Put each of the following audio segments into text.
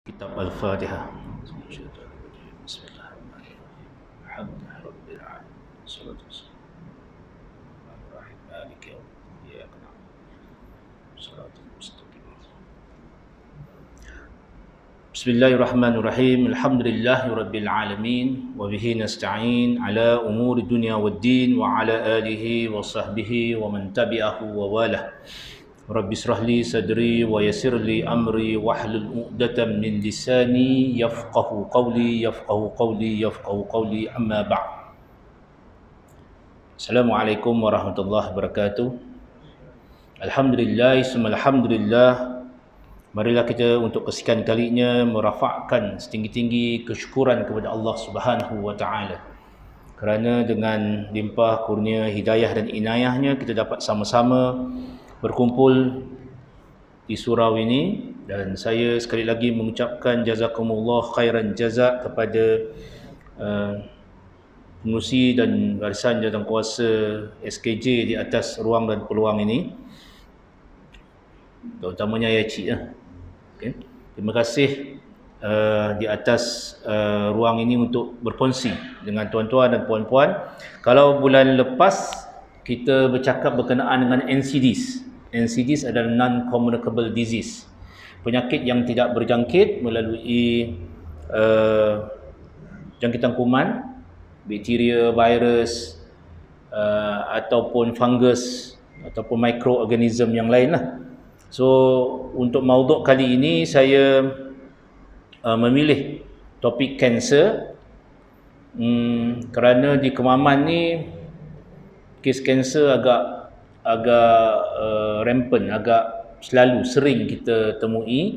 Kitab Al-Fatihah. Bismillahirrahmanirrahim. Alhamdulillahirabbil alamin. Salatu wassalamu ala maliki iyyaka na'budu shiratal mustaqim. Bismillahirrahmanirrahim. Alhamdulillahirabbil alamin wa bihi nasta'in ala umuri dunya waddin wa ala alihi wa sahbihi wa man tabi'ahu wa walah. Rabbi israh li sadri wa yassir li amri wahlul 'uqdatam min lisani yafqahu qawli amma ba'd. Assalamualaikum warahmatullahi wabarakatuh. Alhamdulillah, alhamdulillah. Marilah kita untuk kesekian kalinya merafakkan setinggi-tinggi kesyukuran kepada Allah Subhanahu wa taala. Kerana dengan limpah kurnia hidayah dan inayahnya kita dapat sama-sama berkumpul di surau ini, dan saya sekali lagi mengucapkan jazakumullah khairan jazak kepada pengurusi dan barisan jawatankuasa SKJ di atas ruang dan peluang ini, terutamanya ya Cik. Okay. Terima kasih di atas ruang ini untuk berkongsi dengan tuan-tuan dan puan-puan. Kalau bulan lepas kita bercakap berkenaan dengan NCDs. NCDs adalah non-communicable disease, penyakit yang tidak berjangkit melalui jangkitan kuman, bakteria, virus, ataupun fungus ataupun mikroorganism yang lain lah. So untuk mauduk kali ini saya memilih topik kanser kerana di Kemaman ni kes kanser agak rampant, agak sering kita temui,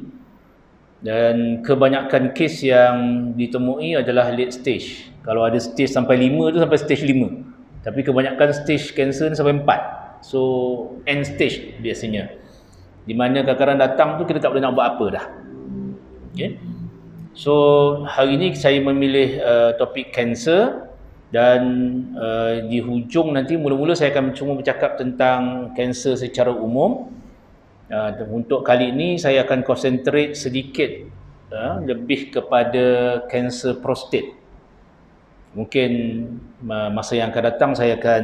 dan kebanyakan kes yang ditemui adalah late stage. Kalau ada stage sampai 5 tu sampai stage 5, tapi kebanyakan stage kanser ni sampai 4. So end stage biasanya, di mana kadang-kadang datang tu kita tak boleh nak buat apa dah. Okay. So hari ni saya memilih topik kanser. Dan di hujung nanti mula-mula saya akan cuma bercakap tentang kanser secara umum. Untuk kali ini saya akan concentrate sedikit lebih kepada kanser prostat. Mungkin masa yang akan datang saya akan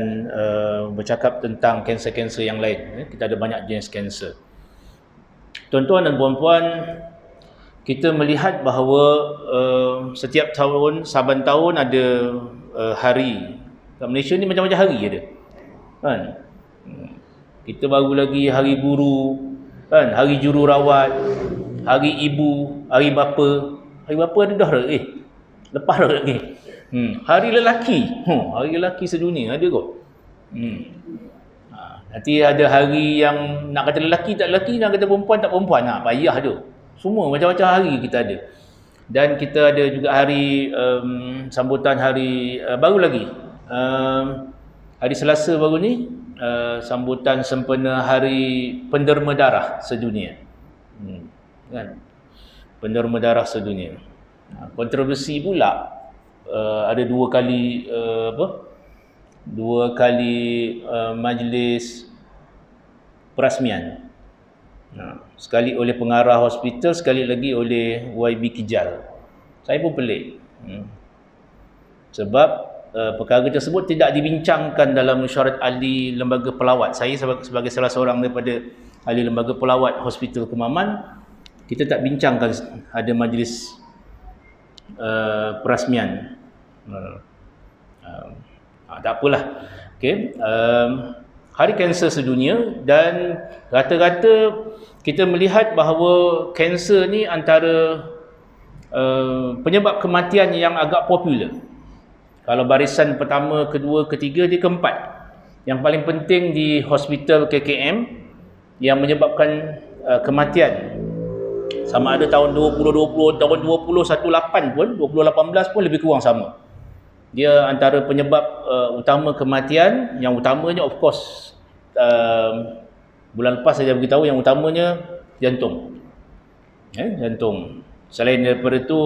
bercakap tentang kanser-kanser yang lain. Kita ada banyak jenis kanser. Tuan-tuan dan puan-puan, kita melihat bahawa setiap tahun, saban tahun ada hari. Kat Malaysia ni macam-macam hari ada. Kan? Kita baru lagi hari guru, kan? Hari jururawat, hari ibu, hari bapa. Hari bapa ada dah lepas dah lagi. Hari lelaki. Hari lelaki sedunia ada kot. Nanti ada hari yang nak kata lelaki tak lelaki, nak kata perempuan tak perempuan. Payah tu. Semua macam-macam hari kita ada. Dan kita ada juga hari sambutan hari baru lagi. Hari Selasa baru ni sambutan sempena hari penderma darah sedunia. Kan? Penderma darah sedunia. Kontroversi pula ada dua kali majlis perasmian. Sekali oleh pengarah hospital, sekali lagi oleh YB Kijal. Saya pun pelik. Sebab perkara tersebut tidak dibincangkan dalam mesyuarat ahli lembaga pelawat. Saya sebagai salah seorang daripada ahli lembaga pelawat Hospital Kemaman, kita tak bincangkan ada majlis perasmian. Tak apalah. Okay. Hari kanser sedunia, dan rata-rata kita melihat bahawa kanser ni antara penyebab kematian yang agak popular. Kalau barisan pertama, kedua, ketiga, dia keempat. Yang paling penting di hospital KKM yang menyebabkan kematian, sama ada tahun 2020, tahun 2018 pun, 2018 pun lebih kurang sama. Dia antara penyebab utama kematian. Yang utamanya of course bulan lepas saya beritahu, yang utamanya jantung. Jantung. Selain daripada itu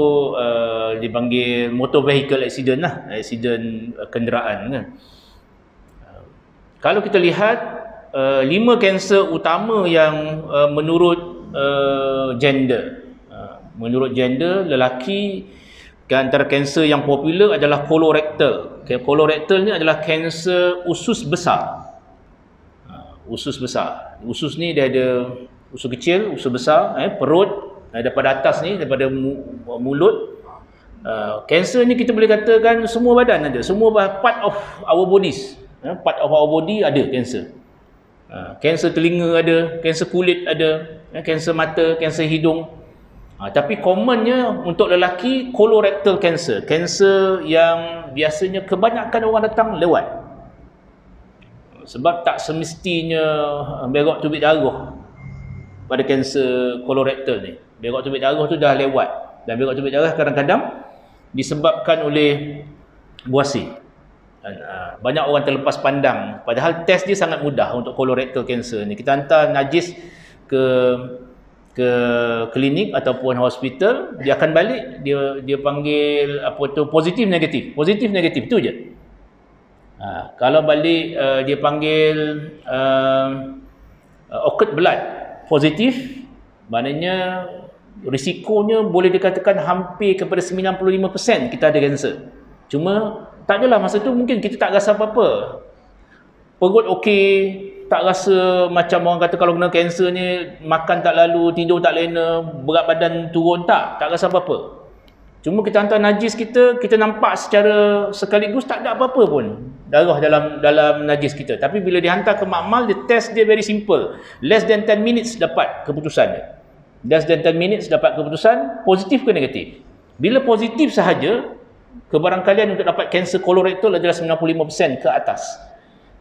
dipanggil motor vehicle accident lah, accident kenderaan kan. Kalau kita lihat 5 kanser utama yang menurut gender, Menurut gender, lelaki antara kanser yang popular adalah kolorektal. Kolorektal ni adalah kanser usus besar. Usus besar. Usus ni dia ada usus kecil, usus besar, perut, daripada atas ni, daripada mulut. Kanser ni kita boleh katakan semua badan ada, semua part of our bodies. Part of our body ada kanser. Kanser telinga ada, kanser kulit ada, kanser mata, kanser hidung. Tapi commonnya untuk lelaki colorectal cancer. Kanser yang biasanya kebanyakan orang datang lewat. Sebab tak semestinya berok tubik darah pada kanser colorectal ni. Berok tubik darah tu dah lewat. Dan berok tubik darah kadang-kadang disebabkan oleh buasir. Banyak orang terlepas pandang. Padahal test dia sangat mudah untuk colorectal cancer ni. Kita hantar najis ke klinik ataupun hospital, dia akan balik, dia panggil apa tu, positif negatif tu je. Kalau balik dia panggil occurred blood positif, maknanya risikonya boleh dikatakan hampir kepada 95% kita ada kanser. Cuma tak adalah masa tu mungkin kita tak rasa apa-apa, perut okey, tak rasa macam orang kata kalau kena kanser ni makan tak lalu, tidur tak lena, berat badan turun, tak rasa apa-apa. Cuma kita hantar najis kita nampak secara sekaligus tak ada apa-apa pun darah dalam najis kita. Tapi bila dihantar ke makmal, dia test dia very simple. Less than 10 minutes dapat keputusan dia. Less than 10 minutes dapat keputusan positif ke negatif. Bila positif sahaja, kebarangkalian untuk dapat kanser kolorektal adalah 95% ke atas.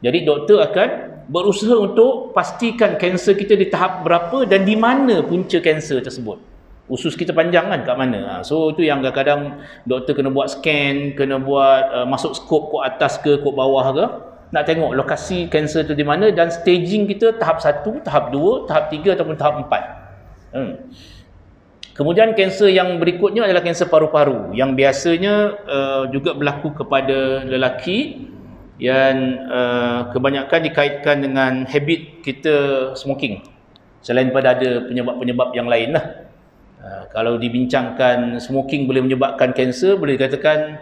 Jadi doktor akan berusaha untuk pastikan kanser kita di tahap berapa dan di mana punca kanser tersebut. Usus kita panjang kan kat mana. So itu yang kadang-kadang doktor kena buat scan, kena buat masuk skop kok atas ke kok bawah ke, nak tengok lokasi kanser tu di mana dan staging kita tahap 1, tahap 2, tahap 3 ataupun tahap 4. Kemudian kanser yang berikutnya adalah kanser paru-paru yang biasanya juga berlaku kepada lelaki yang kebanyakan dikaitkan dengan habit kita smoking. Selain daripada ada penyebab-penyebab yang lain lah. Kalau dibincangkan smoking boleh menyebabkan kanser, boleh dikatakan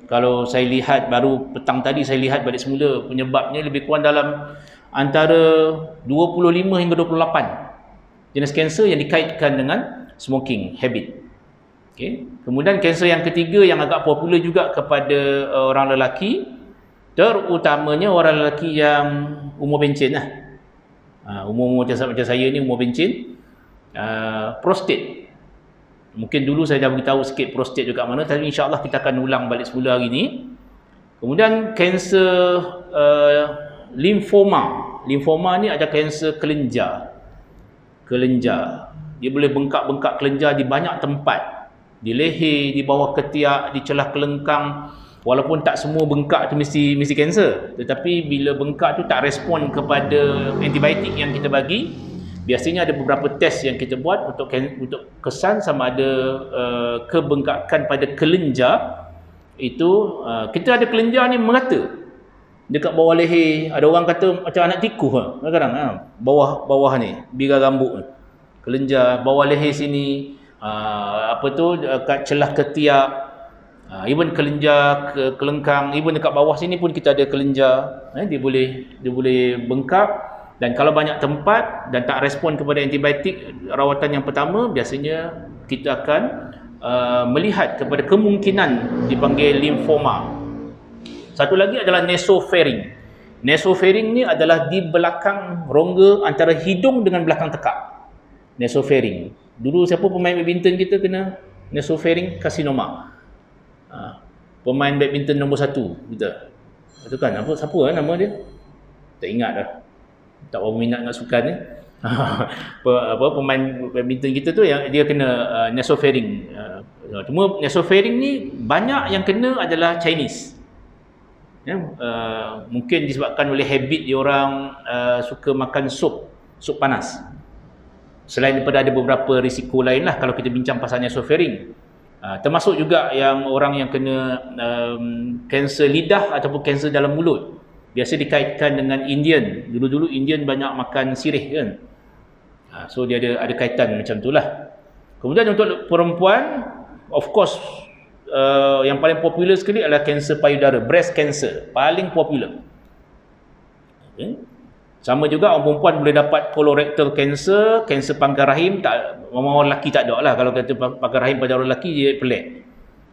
kalau saya lihat baru petang tadi saya lihat balik semula, penyebabnya lebih kurang dalam antara 25 hingga 28 jenis kanser yang dikaitkan dengan smoking habit. Okay. Kemudian kanser yang ketiga yang agak popular juga kepada orang lelaki, terutamanya orang lelaki yang umur bencin lah. Umur macam saya ni umur bencin. Prostate. Mungkin dulu saya dah beritahu sikit prostate juga mana, tapi insya-Allah kita akan ulang balik semula hari ni. Kemudian kanser limfoma. Limfoma ni ada kanser kelenjar. Dia boleh bengkak-bengkak kelenjar di banyak tempat. Di leher, di bawah ketiak, di celah kelengkang. Walaupun tak semua bengkak tu mesti kanser, tetapi bila bengkak tu tak respon kepada antibiotik yang kita bagi, biasanya ada beberapa test yang kita buat untuk kesan sama ada kebengkakan pada kelenjar itu. Kita ada kelenjar ni merata dekat bawah leher. Ada orang kata macam anak tikus kadang-kadang bawah ni birai rambut, kelenjar bawah leher sini, kat celah ketiak, even kelenjar kelengkang, even dekat bawah sini pun kita ada kelenjar. Dia boleh bengkak. Dan kalau banyak tempat dan tak respon kepada antibiotik rawatan yang pertama, biasanya kita akan melihat kepada kemungkinan dipanggil limfoma. Satu lagi adalah nasopharynx. Nasopharynx ni adalah di belakang rongga antara hidung dengan belakang tekak. Nasopharynx. Dulu siapa pemain badminton kita kena nasopharynx carcinoma. Pemain badminton nombor 1 kita. Itu kan siapa nama dia? Tak ingat dah. Tak berapa minat dengan sukan ni. Pemain badminton kita tu yang dia kena nasopharynx. Cuma nasopharynx ni banyak yang kena adalah Chinese. Mungkin disebabkan oleh habit dia orang suka makan sup panas. Selain daripada ada beberapa risiko lain lah kalau kita bincang pasal nasopharynx. Termasuk juga yang orang yang kena kanser lidah ataupun kanser dalam mulut. Biasa dikaitkan dengan Indian. Dulu-dulu Indian banyak makan sirih kan. So dia ada kaitan macam tu lah. Kemudian untuk perempuan, of course, yang paling popular sekali adalah kanser payudara, breast cancer, paling popular. Okay. Sama juga orang perempuan boleh dapat colorectal cancer, kanser pangkal rahim. Tak, orang lelaki tak ada lah. Kalau kata pangkal rahim pada orang lelaki, dia pelik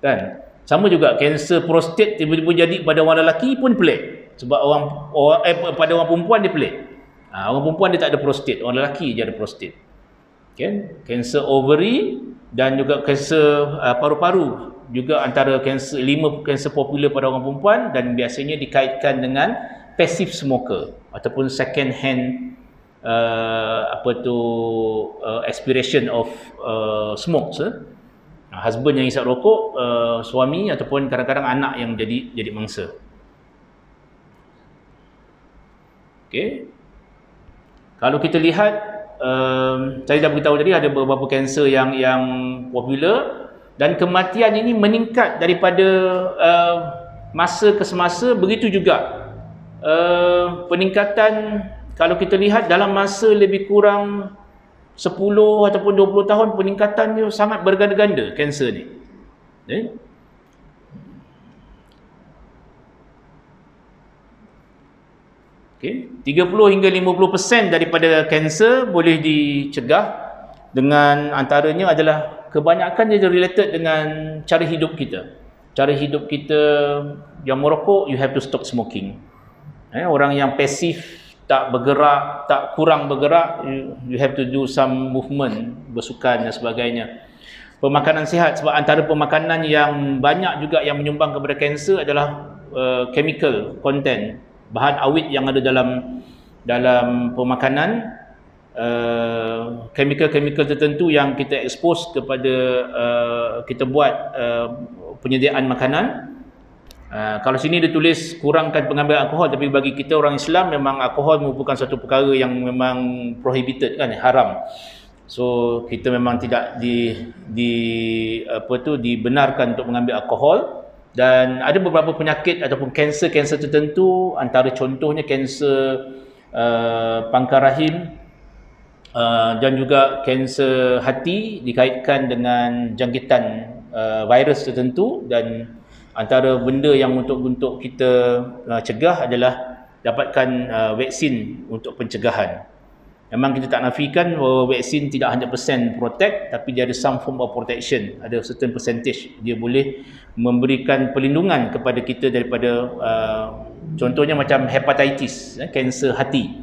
kan. Sama juga kanser prostat tiba-tiba jadi pada orang lelaki pun pelik. Sebab pada orang perempuan dia pelik. Orang perempuan dia tak ada prostat, orang lelaki je ada prostat. Okay. Kanser ovary dan juga kanser paru-paru juga antara kanser 5 kanser popular pada orang perempuan, dan biasanya dikaitkan dengan passive smoker ataupun second hand expiration of smokes. Husband yang isap rokok, suami ataupun kadang-kadang anak yang jadi mangsa. Okey. Kalau kita lihat, saya dah beritahu tadi ada beberapa kanser yang popular, dan kematian ini meningkat daripada masa ke semasa. Begitu juga peningkatan, kalau kita lihat dalam masa lebih kurang 10 ataupun 20 tahun, peningkatannya sangat berganda-ganda kanser ni. Okay. 30 hingga 50% daripada kanser boleh dicegah, dengan antaranya adalah kebanyakan dia related dengan cara hidup kita. Cara hidup kita yang merokok, you have to stop smoking. Orang yang pasif, tak bergerak, tak kurang bergerak, you have to do some movement, bersukan dan sebagainya. Pemakanan sihat, sebab antara pemakanan yang banyak juga yang menyumbang kepada kanser adalah chemical content, bahan awit yang ada dalam pemakanan, chemical tertentu yang kita expose kepada kita buat penyediaan makanan. Kalau sini dia tulis kurangkan pengambilan alkohol, tapi bagi kita orang Islam memang alkohol merupakan satu perkara yang memang prohibited kan, haram. So kita memang tidak dibenarkan untuk mengambil alkohol. Dan ada beberapa penyakit ataupun kanser tertentu, antara contohnya kanser pangkal rahim dan juga kanser hati, dikaitkan dengan jangkitan virus tertentu. Dan antara benda yang untuk kita cegah adalah dapatkan vaksin untuk pencegahan. Memang kita tak nafikan bahawa vaksin tidak 100% protect, tapi dia ada some form of protection, ada certain percentage. Dia boleh memberikan perlindungan kepada kita daripada contohnya macam hepatitis, kanser hati.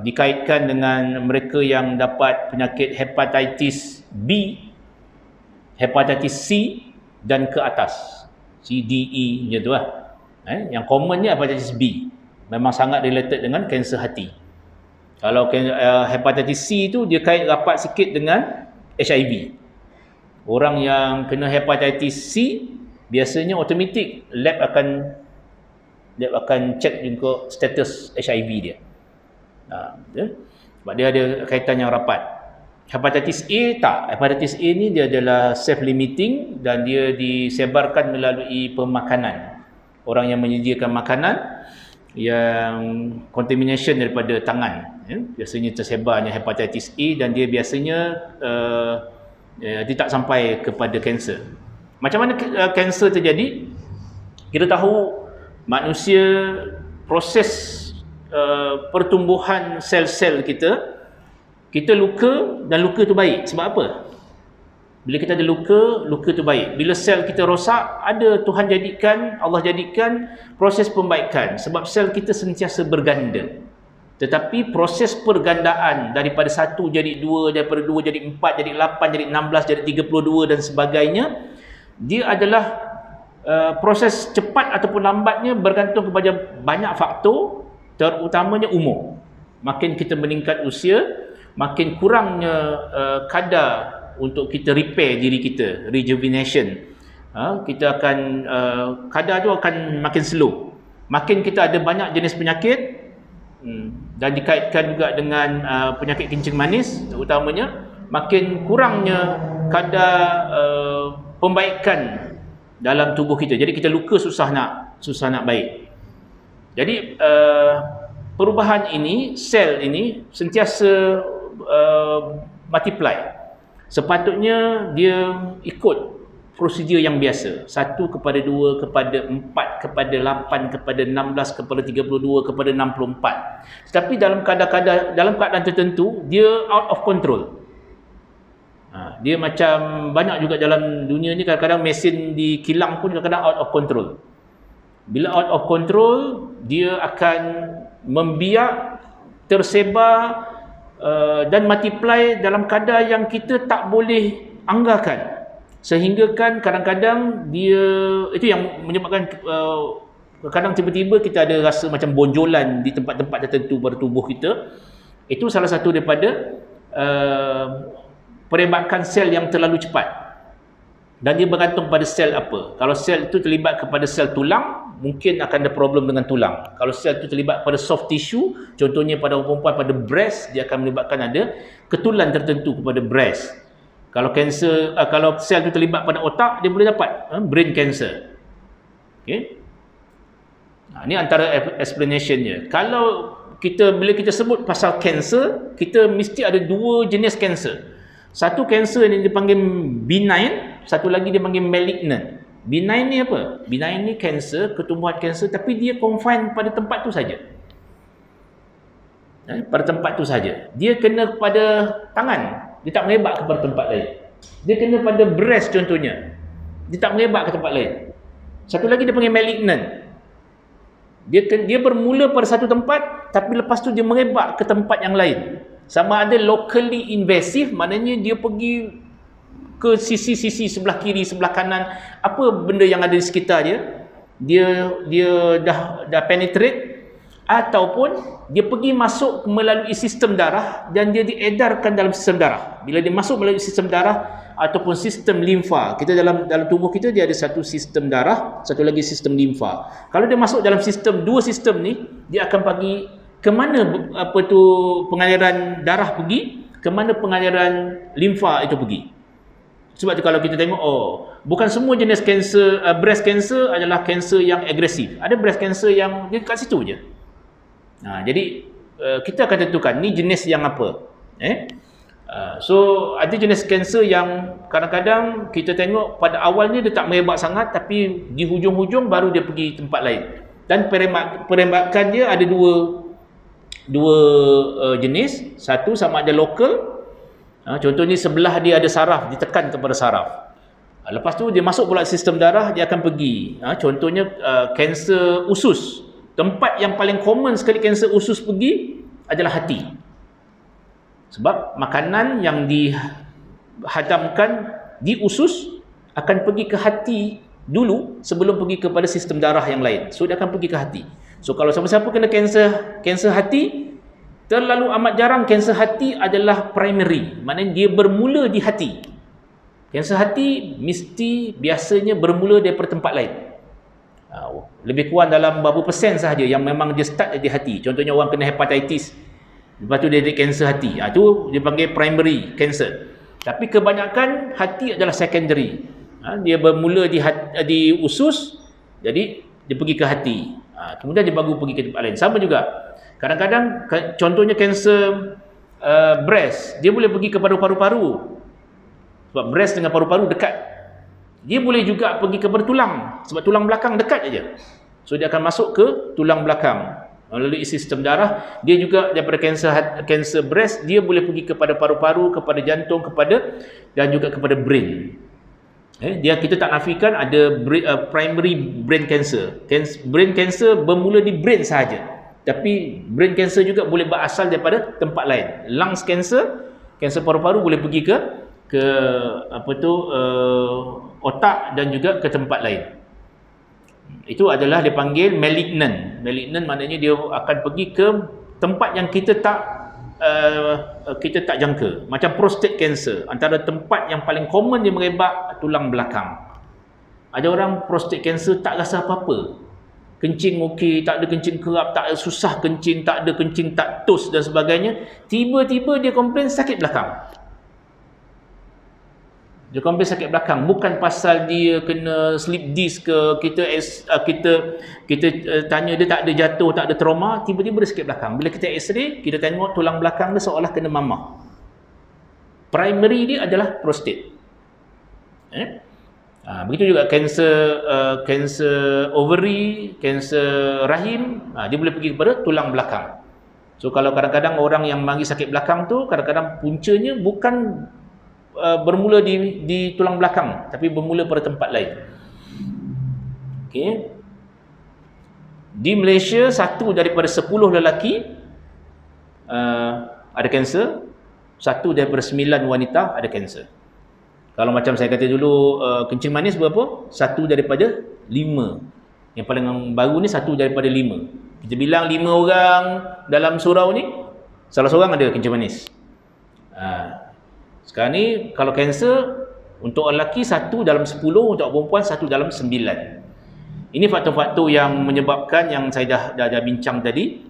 Dikaitkan dengan mereka yang dapat penyakit hepatitis B, hepatitis C dan ke atas, C, D, E macam tu lah. Yang commonnya hepatitis B, memang sangat related dengan kanser hati. Kalau hepatitis C tu dia kait rapat sikit dengan HIV. Orang yang kena hepatitis C biasanya automatik lab akan check juga status HIV dia. Sebab dia ada kaitan yang rapat. Hepatitis A tak. Hepatitis A ni dia adalah self-limiting dan dia disebarkan melalui pemakanan. Orang yang menyediakan makanan yang contamination daripada tangan, biasanya tersebarnya hepatitis A, dan dia biasanya dia tak sampai kepada kanser. Macam mana kanser terjadi? Kita tahu manusia, proses pertumbuhan sel-sel kita luka, dan luka tu baik. Sebab apa? Bila kita ada luka tu baik. Bila sel kita rosak, Tuhan jadikan, Allah jadikan proses pembaikan. Sebab sel kita sentiasa berganda. Tetapi proses pergandaan daripada 1 jadi 2, daripada 2 jadi 4, jadi 8, jadi 16, jadi 32 dan sebagainya, dia adalah proses cepat ataupun lambatnya bergantung kepada banyak faktor, terutamanya umur. Makin kita meningkat usia, makin kurangnya kadar untuk kita repair diri kita, rejuvenation. Kita akan kadar tu akan makin slow. Makin kita ada banyak jenis penyakit, dan dikaitkan juga dengan penyakit kencing manis terutamanya, makin kurangnya kadar pembaikan dalam tubuh kita. Jadi kita luka susah nak baik. Jadi perubahan ini, sel ini sentiasa multiply. sepatutnya dia ikut prosedur yang biasa. 1 kepada 2 kepada 4 kepada 8 kepada 16 kepada 32 kepada 64. Tetapi dalam keadaan tertentu dia out of control. Dia macam banyak juga dalam dunia ni, kadang-kadang mesin di kilang pun kadang-kadang out of control. Bila out of control, dia akan membiak, tersebar dan multiply dalam kadar yang kita tak boleh anggarkan. Sehingga kan kadang-kadang dia, itu yang menyebabkan kadang tiba-tiba kita ada rasa macam bonjolan di tempat-tempat tertentu pada tubuh kita. Itu salah satu daripada perebakan sel yang terlalu cepat. Dan dia bergantung pada sel apa. Kalau sel itu terlibat kepada sel tulang, mungkin akan ada problem dengan tulang. Kalau sel itu terlibat pada soft tissue, contohnya pada orang perempuan pada breast, dia akan menyebabkan ada ketulan tertentu kepada breast. Kalau kanser, kalau sel itu terlibat pada otak, dia boleh dapat brain cancer. Okey. Ini antara explanationnya. Kalau bila kita sebut pasal kanser, kita mesti ada 2 jenis kanser. Satu kanser ni dipanggil benign, satu lagi dipanggil malignant. Benign ni apa? Benign ni kanser, ketumbuhan kanser, tapi dia confine pada tempat tu saja. Pada tempat tu saja. Dia kena pada tangan. Dia tak merebak kepada tempat lain. Dia kena pada breast contohnya. Dia tak merebak ke tempat lain. Satu lagi dia panggil malignant. Dia bermula pada satu tempat, tapi lepas tu dia merebak ke tempat yang lain. Sama ada locally invasive, maknanya dia pergi ke sisi-sisi sebelah kiri, sebelah kanan, apa benda yang ada di sekitar dia dah penetrate, ataupun dia pergi masuk melalui sistem darah dan dia diedarkan dalam sistem darah. Bila dia masuk melalui sistem darah ataupun sistem limfa, kita dalam tubuh kita dia ada satu sistem darah, satu lagi sistem limfa. Kalau dia masuk dalam dua sistem ni, dia akan pergi ke mana pengaliran darah pergi, ke mana pengaliran limfa itu pergi. Sebab tu kalau kita tengok, bukan semua jenis kanser, breast cancer adalah kanser yang agresif. Ada breast cancer yang dia kat situ je. Jadi kita akan tentukan ni jenis yang apa. So ada jenis kanser yang kadang-kadang kita tengok pada awalnya dia tak merebak sangat, tapi di hujung-hujung baru dia pergi tempat lain. Dan perembakan dia ada dua jenis. Satu sama ada lokal. Contohnya sebelah dia ada saraf, ditekan kepada saraf. Lepas tu dia masuk pula sistem darah, dia akan pergi. Contohnya kanser usus. Tempat yang paling common sekali kanser usus pergi adalah hati. Sebab makanan yang dihadamkan di usus akan pergi ke hati dulu sebelum pergi kepada sistem darah yang lain. So dia akan pergi ke hati. So kalau siapa-siapa kena kanser hati, terlalu amat jarang kanser hati adalah primary. Maknanya dia bermula di hati. Kanser hati mesti biasanya bermula daripada tempat lain. Lebih kurang dalam berapa persen sahaja yang memang dia start di hati. Contohnya orang kena hepatitis, lepas tu dia ada kanser hati. Itu dia panggil primary cancer. Tapi kebanyakan hati adalah secondary. Dia bermula di usus, jadi dia pergi ke hati. Kemudian dia baru pergi ke tempat lain. Sama juga. Kadang-kadang contohnya kanser breast, dia boleh pergi kepada paru-paru. Sebab breast dengan paru-paru dekat. Dia boleh juga pergi kepada tulang, sebab tulang belakang dekat aja. So dia akan masuk ke tulang belakang melalui sistem darah. Dia juga daripada kanser breast, dia boleh pergi kepada paru-paru, kepada jantung, dan juga kepada brain. Kita tak nafikan ada primary brain cancer. Brain cancer bermula di brain sahaja. Tapi brain cancer juga boleh berasal daripada tempat lain. Lungs cancer, kanser paru-paru boleh pergi ke otak dan juga ke tempat lain. Itu adalah dipanggil malignant. Malignant maknanya dia akan pergi ke tempat yang kita tak jangka. Macam prostate cancer, antara tempat yang paling common dia merebak tulang belakang. Ada orang prostate cancer tak rasa apa-apa. Kencing okey, tak ada kencing kerap, tak ada susah kencing, tak ada kencing tak tos dan sebagainya. Tiba-tiba dia komplain sakit belakang. Dia komplain sakit belakang, bukan pasal dia kena slip disc ke, kita tanya dia tak ada jatuh, tak ada trauma, tiba-tiba dia sakit belakang. Bila kita x-ray, kita tengok tulang belakang dia seolah kena mamah. primary dia adalah prostate. Begitu juga kanser ovary, kanser rahim, dia boleh pergi kepada tulang belakang. So kalau kadang-kadang orang yang mari sakit belakang tu, kadang-kadang puncanya bukan bermula di tulang belakang, tapi bermula pada tempat lain. Okey. Di Malaysia, 1 daripada 10 lelaki ada kanser, 1 daripada 9 wanita ada kanser. Kalau macam saya kata dulu, kencing manis berapa? 1 daripada 5. Yang paling baru ni 1 daripada 5. Kita bilang 5 orang dalam surau ni, salah seorang ada kencing manis. Sekarang ni kalau kanser, untuk orang lelaki 1 dalam 10, untuk perempuan 1 dalam 9. Ini faktor-faktor yang menyebabkan yang saya dah bincang tadi.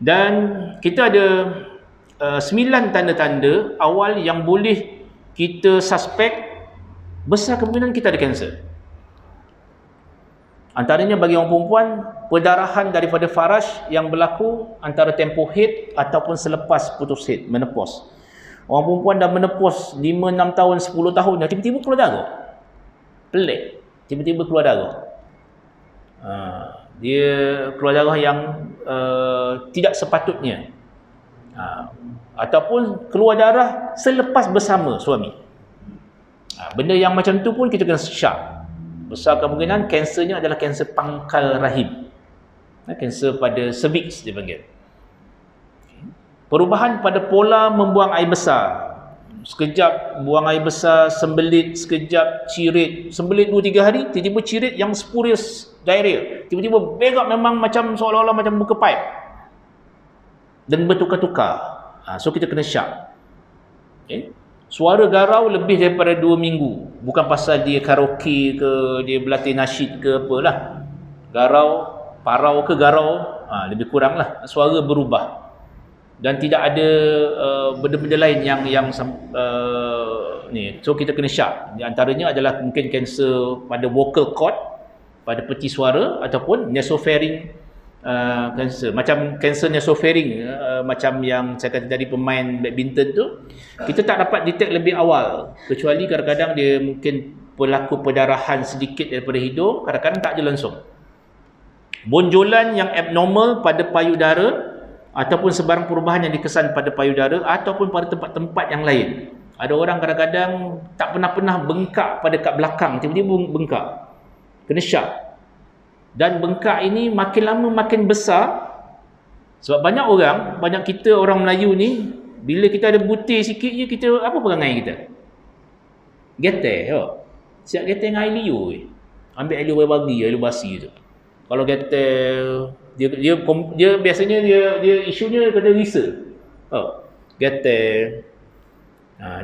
Dan kita ada 9 tanda-tanda awal yang boleh kita suspek besar kemungkinan kita ada kanser. Antaranya bagi orang perempuan, perdarahan daripada faraj yang berlaku antara tempoh haid ataupun selepas putus haid, menopause. Orang perempuan dah menopause 5, 6 tahun, 10 tahun dah, tiba-tiba keluar darah. Pelik, tiba-tiba keluar darah. Dia keluar darah yang tidak sepatutnya. Ataupun keluar darah selepas bersama suami. Benda yang macam tu pun kita kena syak. Besar kemungkinan kansernya adalah kanser pangkal rahim. Kanser pada cervix dia panggil. Perubahan pada pola membuang air besar. Sekejap buang air besar, sembelit, sekejap cirit. Sembelit 2-3 hari, tiba-tiba cirit yang spurious diarrhea. Tiba-tiba berak memang macam seolah-olah macam buka pipe. Dan bertukar-tukar. So kita kena syak. Okay. Suara garau lebih daripada 2 minggu. Bukan pasal dia karaoke ke, dia berlatih nasyid ke apalah. Garau, parau ke garau, lebih kurang lah. Suara berubah. Dan tidak ada benda-benda lain yang ni. So kita kena syak. Di antaranya adalah mungkin kanser pada vocal cord, pada peti suara, ataupun nasopharynx kanser. Macam kanser nasopharynx, macam yang saya kata tadi pemain badminton tu, kita tak dapat detect lebih awal, kecuali kadang-kadang dia mungkin berlaku perdarahan sedikit daripada hidung, kadang-kadang tak je langsung. Bonjolan yang abnormal pada payudara ataupun sebarang perubahan yang dikesan pada payudara ataupun pada tempat-tempat yang lain. Ada orang kadang-kadang tak pernah bengkak pada kat belakang, tiba-tiba bengkak. Kena syak. Dan bengkak ini makin lama makin besar. Sebab banyak kita orang Melayu ni, bila kita ada butir sikit je, kita apa perangai kita? Getar. Siap getar dengan air liur. Ambil air liur bagi, air liur basi tu. Kalau getar, dia biasanya dia isunya kata risa. Getar.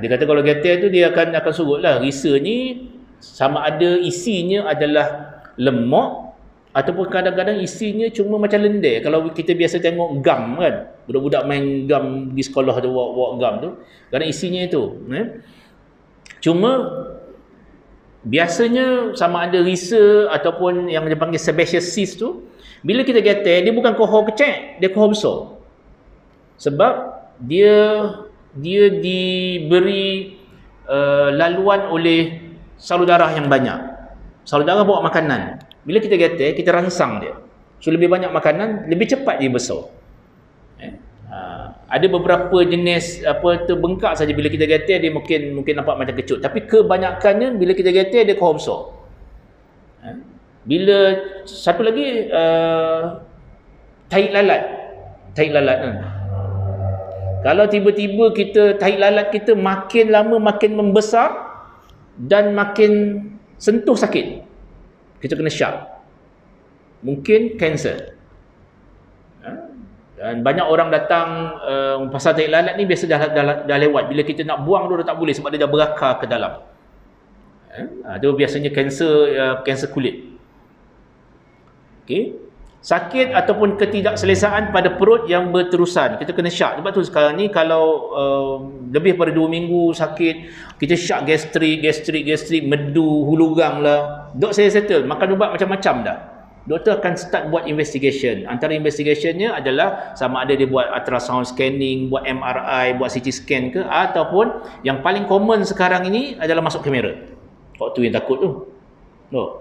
Dia kata kalau getar tu dia akan surutlah. Risa ni sama ada isinya adalah lemak ataupun kadang-kadang isinya cuma macam lendir. Kalau kita biasa tengok gam kan, budak-budak main gam di sekolah tu, walk gam tu, kadang isinya itu. Cuma biasanya sama ada risa ataupun yang dipanggil sebaceous cyst tu, bila kita getar, dia bukan kohor kecil, dia kohor besar. Sebab dia diberi laluan oleh salur darah yang banyak. Salur darah bawa makanan. Bila kita getar, kita rangsang dia. So lebih banyak makanan, lebih cepat dia besar. Ada beberapa jenis bengkak saja bila kita getar dia mungkin nampak macam kecut, tapi kebanyakannya bila kita getar dia kohor besar. Bila satu lagi tahi lalat. Kalau tiba-tiba kita tahi lalat kita makin lama makin membesar dan makin sentuh sakit, kita kena syak. Mungkin kanser. Dan banyak orang datang pasal tahi lalat ni biasa dah lewat. Bila kita nak buang tu dah tak boleh sebab dia dah berakar ke dalam. Itu biasanya kanser kulit. Okay. Sakit ataupun ketidakselesaan pada perut yang berterusan, kita kena syak. Sebab tu sekarang ni kalau lebih pada 2 minggu sakit, kita syak gastrik, medu, hulu gang lah. Dok saya settle, makan ubat macam-macam dah. doktor akan start buat investigation. Antara investigationnya adalah sama ada dia buat ultrasound scanning, buat MRI, buat CT scan ke, ataupun yang paling common sekarang ini adalah masuk kamera. Waktu yang takut tu.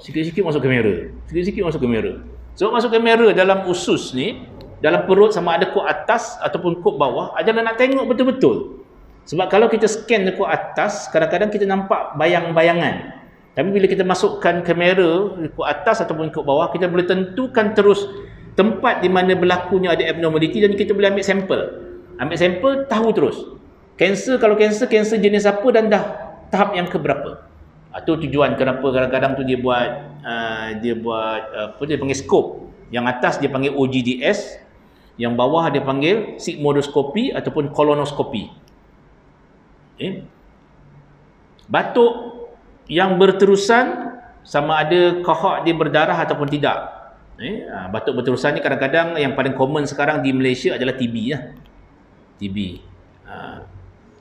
Sikit-sikit masuk kamera. Sikit-sikit masuk kamera. So masuk kamera dalam usus ni, dalam perut sama ada kok atas ataupun kok bawah adalah nak tengok betul-betul. Sebab kalau kita scan kok atas, kadang-kadang kita nampak bayang-bayangan. Tapi bila kita masukkan kamera kok atas ataupun kok bawah, kita boleh tentukan terus tempat di mana berlakunya ada abnormality dan kita boleh ambil sampel. Ambil sampel, tahu terus. Kanser jenis apa dan dah tahap yang keberapa. Itu tujuan kenapa kadang-kadang tu dia panggil scope. Yang atas dia panggil OGDS, yang bawah dia panggil sigmoidoscopy ataupun kolonoskopi. Batuk yang berterusan sama ada kohok dia berdarah ataupun tidak. Batuk berterusan ni kadang-kadang yang paling common sekarang di Malaysia adalah TB ya. TB.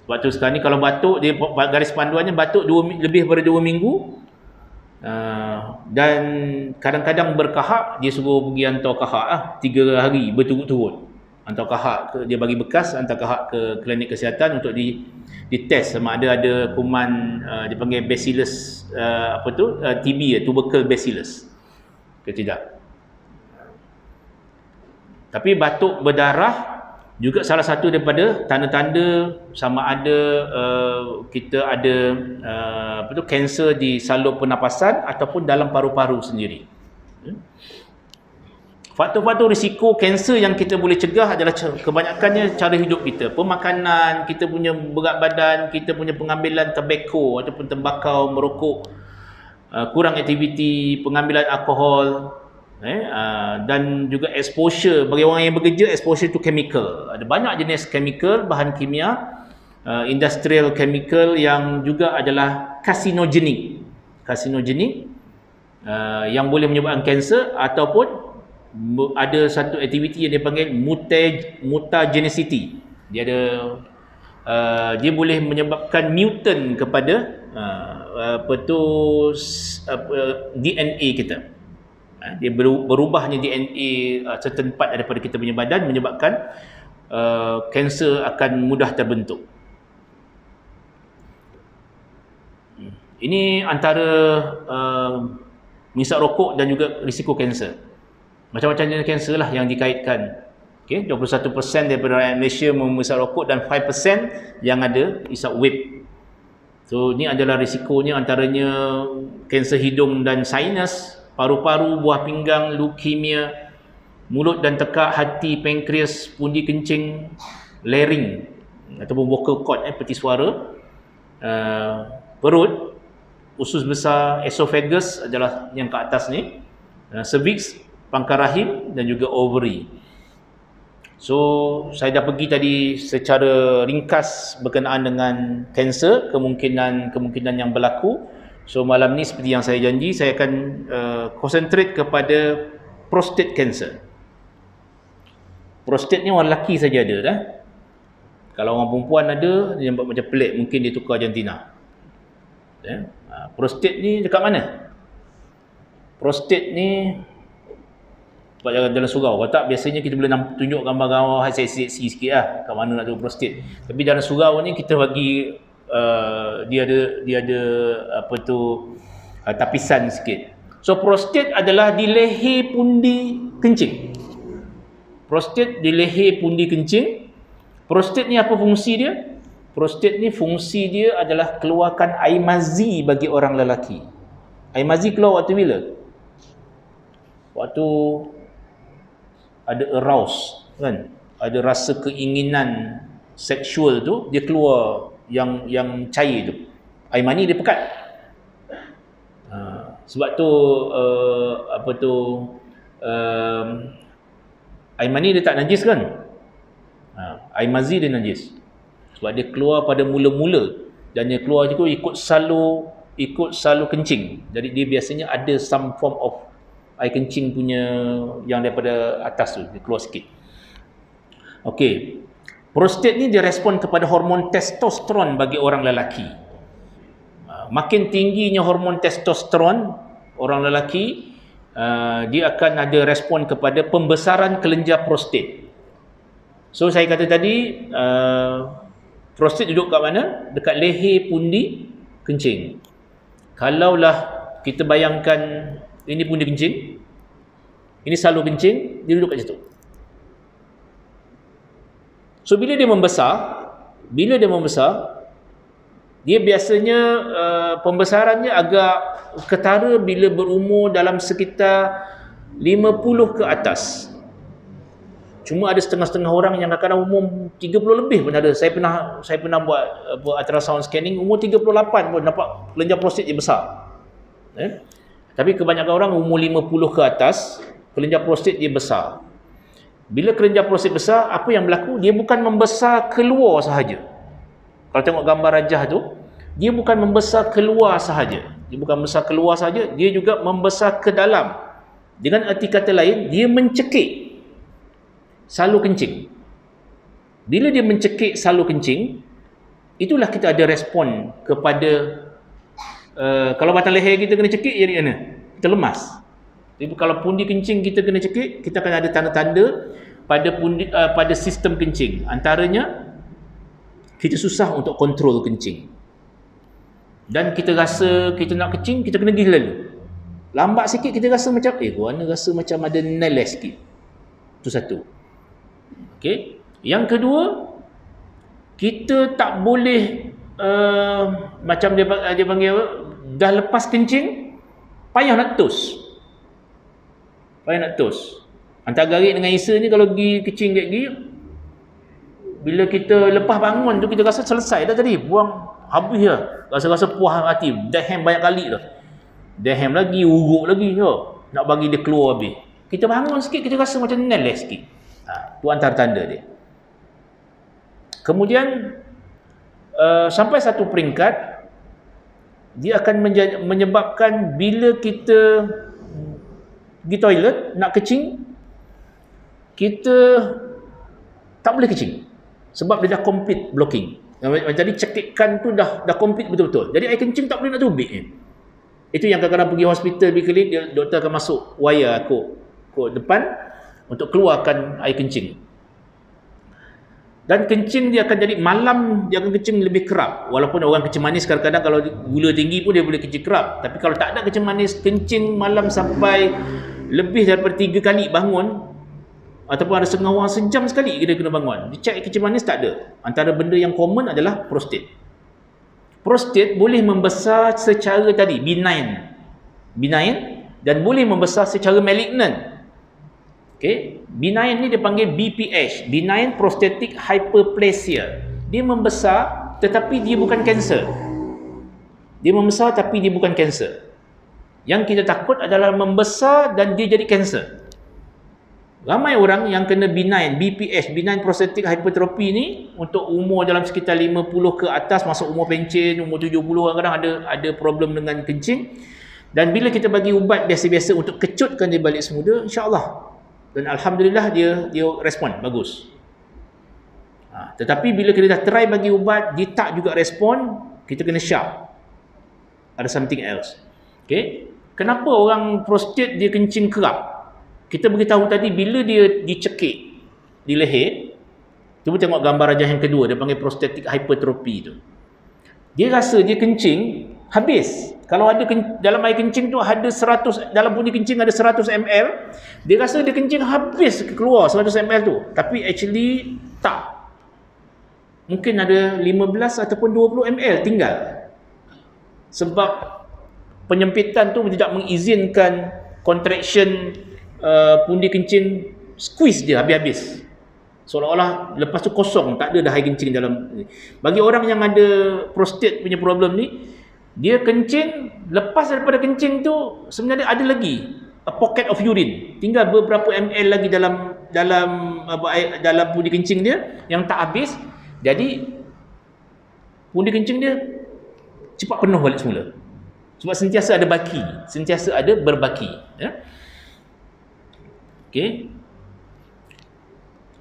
Sebab tu sekarang ni kalau batuk, dia garis panduannya batuk lebih daripada 2 minggu, dan kadang-kadang berkahak, dia suruh pergi hantar kahak 3 hari berturut-turut. Hantar kahak, dia bagi bekas, hantar kahak ke klinik kesihatan untuk dites sama ada kuman, dia panggil bacillus, TB, tubercle bacillus ke tidak. Tapi batuk berdarah juga salah satu daripada tanda-tanda sama ada kita ada kanser di salur pernafasan ataupun dalam paru-paru sendiri. Faktor-faktor risiko kanser yang kita boleh cegah adalah kebanyakannya cara hidup kita, pemakanan, kita punya berat badan, kita punya pengambilan tobacco ataupun tembakau, merokok, kurang aktiviti, pengambilan alkohol, dan juga exposure bagi orang yang bekerja, exposure to chemical. Ada banyak jenis chemical, bahan kimia, industrial chemical yang juga adalah carcinogenic, yang boleh menyebabkan kanser, ataupun ada satu aktiviti yang dipanggil mutagenicity. Dia boleh menyebabkan mutant kepada DNA kita. Dia berubahnya DNA certain part daripada kita punya badan menyebabkan kanser akan mudah terbentuk. Ini antara mengisap rokok dan juga risiko kanser. Macam-macam jenis kanser lah yang dikaitkan. 21% daripada rakyat Malaysia mengisap rokok dan 5% yang ada isap vape. So ini adalah risikonya, antaranya kanser hidung dan sinus, paru-paru, buah pinggang, leukemia, mulut dan tekak, hati, pankreas, pundi kencing, larynx ataupun vocal cord, peti suara, perut, usus besar, esophagus adalah yang ke atas ni, cervix, pangkal rahim dan juga ovary. So saya dah pergi tadi secara ringkas berkenaan dengan kanser, kemungkinan yang berlaku. So malam ni seperti yang saya janji, saya akan concentrate kepada prostate cancer. Prostate ni orang lelaki saja ada dah. Kalau orang perempuan ada, dia nampak macam pelik, mungkin dia tukar jantina. Prostate ni dekat mana? Prostate ni sebab dalam surau. Kalau tak, biasanya kita boleh tunjuk gambar-gambar seksi-seksi sikit lah kat mana nak tahu prostate. Tapi dalam surau ni kita bagi dia ada tapisan sikit. So prostate adalah di leher pundi kencing. Prostate di leher pundi kencing. Prostate ni apa fungsi dia? Prostate ni fungsi dia adalah keluarkan air mazi bagi orang lelaki. Air mazi keluar waktu bila? Waktu ada arouse, kan? Ada rasa keinginan seksual tu, dia keluar yang cair tu. Air mani dia pekat. Sebab tu air mani dia tak najis kan? Air mazi dia najis. Sebab dia keluar pada mula-mula dan dia keluar juga ikut salur kencing. Jadi dia biasanya ada some form of air kencing punya yang daripada atas tu, dia keluar sikit. Okey. Prostat ni dia respon kepada hormon testosteron bagi orang lelaki. Makin tingginya hormon testosteron orang lelaki, dia akan ada respon kepada pembesaran kelenjar prostat. So saya kata tadi, prostat duduk kat mana? Dekat leher pundi kencing. Kalaulah kita bayangkan ini pundi kencing, ini salur kencing, dia duduk kat situ. So bila dia membesar, dia biasanya pembesarannya agak ketara bila berumur dalam sekitar 50 ke atas. Cuma ada setengah-setengah orang yang kadang-kadang umur 30 lebih pun ada. Saya pernah buat ultrasound scanning, umur 38 pun nampak kelenjar prostat dia besar. Tapi kebanyakan orang umur 50 ke atas, kelenjar prostat dia besar. Bila kelenjar prostat besar, apa yang berlaku? Dia bukan membesar keluar sahaja. Kalau tengok gambar rajah tu, dia bukan membesar keluar sahaja. Dia juga membesar ke dalam. Dengan erti kata lain, dia mencekik salur kencing. Bila dia mencekik salur kencing, itulah kita ada respon kepada kalau batang leher kita kena cekik, jadi mana? Kita lemas. Jadi kalau pundi kencing kita kena cekik, kita akan ada tanda-tanda pada sistem kencing. Antaranya, kita susah untuk kontrol kencing. Dan kita rasa kita nak kencing, kita kena pergi lalu. Lambat sikit kita rasa macam, gua rasa macam ada neles sikit. Itu satu. Okey. Yang kedua, kita tak boleh macam dia panggil apa, dah lepas kencing, payah nak tos. Antara garik dengan Isa ni kalau pergi kencing kat gigi, bila kita lepas bangun tu kita rasa selesai dah tadi, buang habis dah, rasa puas hati, dah hem banyak kali dah, dah hem lagi, urut lagi nak bagi dia keluar habis. Kita bangun sikit kita rasa macam neles sikit. Tu antara tanda dia. Kemudian sampai satu peringkat, dia akan menyebabkan bila kita pergi toilet nak kencing, kita tak boleh kencing sebab dia dah complete blocking. Jadi cekikan tu dah complete betul-betul. Jadi air kencing tak boleh nak tubik ni. Itu yang kadang-kadang pergi hospital, pergi klinik, doktor akan masuk wire kod depan untuk keluarkan air kencing. Dan kencing dia akan jadi malam, dia akan kencing lebih kerap. Walaupun orang kencing manis kadang-kadang kalau gula tinggi pun dia boleh kencing kerap. Tapi kalau tak ada kencing manis, kencing malam sampai lebih daripada 3 kali bangun, ataupun ada setengah orang sejam sekali dia kena bangun, dia cek kencing manis tak ada. Antara benda yang common adalah prostat. Prostat boleh membesar secara tadi benign dan boleh membesar secara malignant. Okey, benign ni dia panggil BPH, benign prostatic hyperplasia. Dia membesar tetapi dia bukan kanser. Yang kita takut adalah membesar dan dia jadi kanser. Ramai orang yang kena benign BPH, benign prostatic hypertrophy ni, untuk umur dalam sekitar 50 ke atas, masuk umur pencen, umur 70 kadang-kadang ada problem dengan kencing. Dan bila kita bagi ubat biasa-biasa untuk kecutkan dia balik semula, insya-Allah, dan alhamdulillah dia respon bagus. Tetapi bila kita dah try bagi ubat, dia tak juga respon, kita kena sharp, ada something else. Okay? Kenapa orang prostat dia kencing kerap? Kita beritahu tadi, bila dia dicekik di leher, cuba tengok gambar rajah yang kedua, dia panggil prostatic hypertrophy tu. Dia rasa dia kencing habis. Kalau ada dalam air kencing tu ada 100, dalam bunyi kencing ada 100 ml, dia rasa dia kencing habis keluar 100 ml tu. Tapi actually tak. Mungkin ada 15 ataupun 20 ml tinggal. Sebab penyempitan tu tidak mengizinkan contraction pundi kencing, squeeze dia habis-habis. Seolah-olah lepas tu kosong, tak ada dah air kencing dalam. Bagi orang yang ada prostat punya problem ni, dia kencing, lepas daripada kencing tu sebenarnya ada lagi a pocket of urine, tinggal beberapa ml lagi dalam pundi kencing dia yang tak habis. Jadi pundi kencing dia cepat penuh balik semula, sebab sentiasa ada baki, sentiasa ada berbaki, ya? Okey.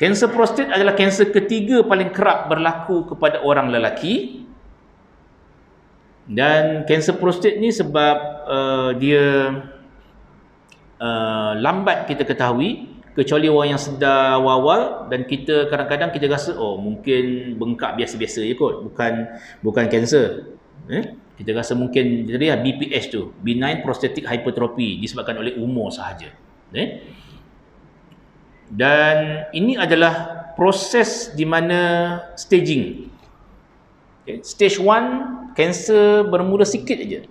Kanser prostat adalah kanser ketiga paling kerap berlaku kepada orang lelaki. Dan kanser prostat ni sebab dia lambat kita ketahui, kecuali orang yang sedar awal-awal, dan kita kadang-kadang kita rasa oh mungkin bengkak biasa-biasa je kot, bukan kanser. Kita rasa mungkin jadi BPH tu, benign prostatic hypertrophy, disebabkan oleh umur sahaja. Dan ini adalah proses di mana staging. Stage 1 kanser bermula sikit aja.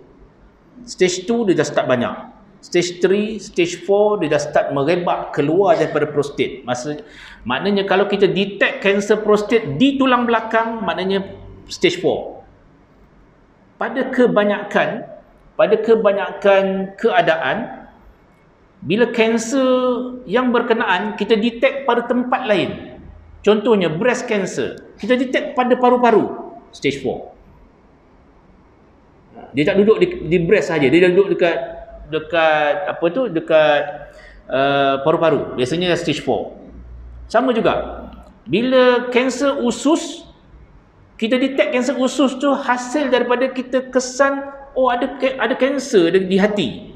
Stage 2 dia dah start banyak. Stage 3, stage 4 dia dah start merebak keluar daripada prostat. Maknanya kalau kita detect kanser prostat di tulang belakang, maknanya stage 4. Pada kebanyakan keadaan, bila kanser yang berkenaan kita detect pada tempat lain, contohnya breast cancer, kita detect pada paru-paru, stage 4. Dia tak duduk di breast saja, dia duduk dekat paru-paru, biasanya stage 4. Sama juga bila kanser usus, kita detect kanser usus tu hasil daripada kita kesan oh ada kanser di hati.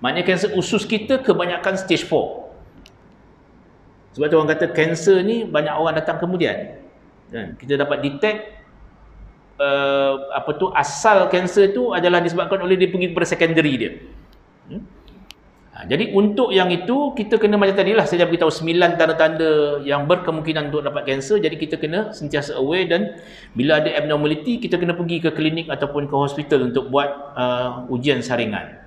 Maknanya kanser usus kita kebanyakan stage 4. Sebab tu orang kata kanser ni banyak orang datang kemudian. Dan kita dapat detect asal kanser tu adalah disebabkan oleh dia pergi kepada secondary dia. Jadi untuk yang itu kita kena macam tadilah saya dah beritahu 9 tanda-tanda yang berkemungkinan untuk dapat kanser. Jadi kita kena sentiasa aware, dan bila ada abnormality kita kena pergi ke klinik ataupun ke hospital untuk buat ujian saringan.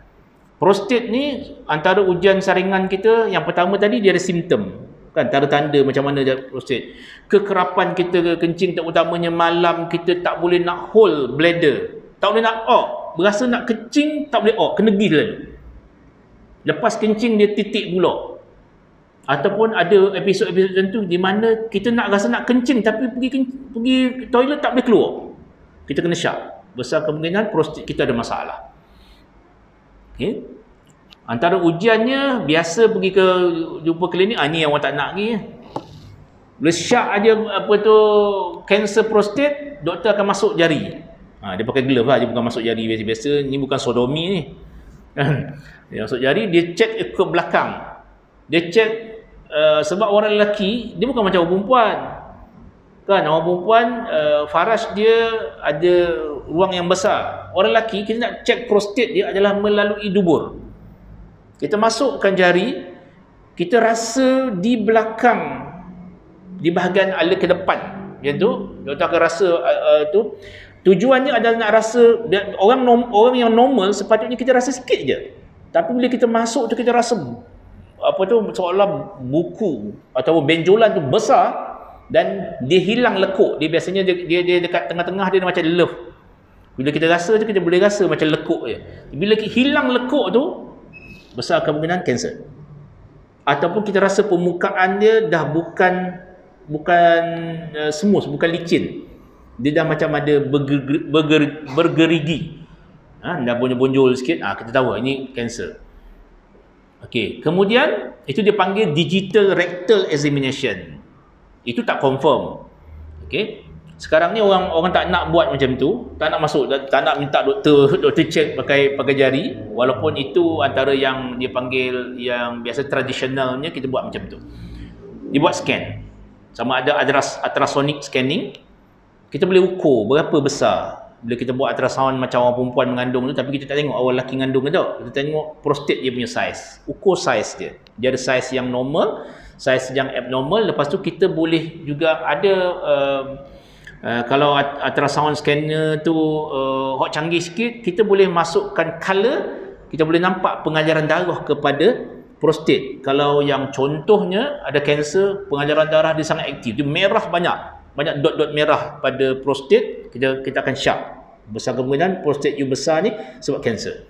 Prostat ni antara ujian saringan kita, yang pertama tadi dia ada simptom, kan, tanda-tanda macam mana dia prostat. Kekerapan kita kencing, terutamanya malam, kita tak boleh nak hold bladder, tak boleh nak berasa nak kencing tak boleh kena pergi lalu. Lepas kencing dia titik pula. Ataupun ada episod-episod tertentu di mana kita nak rasa nak kencing tapi pergi toilet tak boleh keluar. Kita kena syak. Besar kemungkinan prostat kita ada masalah. Okay. Antara ujiannya biasa pergi ke jumpa klinik, ni yang orang tak nak lagi. Bila syak aja kanser prostat, doktor akan masuk jari. Dia pakai glove lah, dia bukan masuk jari biasa-biasa. Ni bukan sodomi ni. Dia masuk jari, dia check ke belakang. Dia check sebab orang lelaki dia bukan macam orang perempuan. Kan, orang perempuan faraj dia ada ruang yang besar. Orang lelaki kita nak check prostat dia adalah melalui dubur. Kita masukkan jari, kita rasa di belakang, di bahagian ala ke depan. Macam tu, doktor akan rasa tu. Tujuannya adalah nak rasa orang yang normal sepatutnya kita rasa sikit je. Tapi bila kita masuk tu kita rasa seolah buku atau benjolan tu besar dan dia hilang lekuk. Dia biasanya dia dekat tengah-tengah dia macam love. Bila kita rasa tu kita boleh rasa macam lekuk je. Bila hilang lekuk tu besar kemungkinan kanser. Ataupun kita rasa permukaan dia dah bukan smooth, bukan licin. Dia dah macam ada bergerigi. Dah bonjol-bonjol sikit, kita tahu ini kanser. Okey, kemudian itu dia panggil digital rectal examination. Itu tak confirm. Okey. Sekarang ni orang tak nak buat macam tu, tak nak masuk, tak nak minta doktor check pakai jari, walaupun itu antara yang dia panggil yang biasa tradisionalnya kita buat macam tu. Dia buat scan. Sama ada ultrasonic scanning. Kita boleh ukur berapa besar. Bila kita buat ultrasound macam orang perempuan mengandung tu, tapi kita tak tengok orang lelaki mengandung ke tak. Kita tengok prostat dia punya saiz. Ukur saiz dia. Dia ada saiz yang normal, saiz yang abnormal. Lepas tu kita boleh juga ada kalau ultrasound scanner tu hot canggih sikit, kita boleh masukkan color, kita boleh nampak pengajaran darah kepada prostat. Kalau yang contohnya ada kanser, pengajaran darah dia sangat aktif. Dia merah banyak dot-dot merah pada prostat, kita akan syak. Besar kemungkinan prostat you besar ni sebab kanser.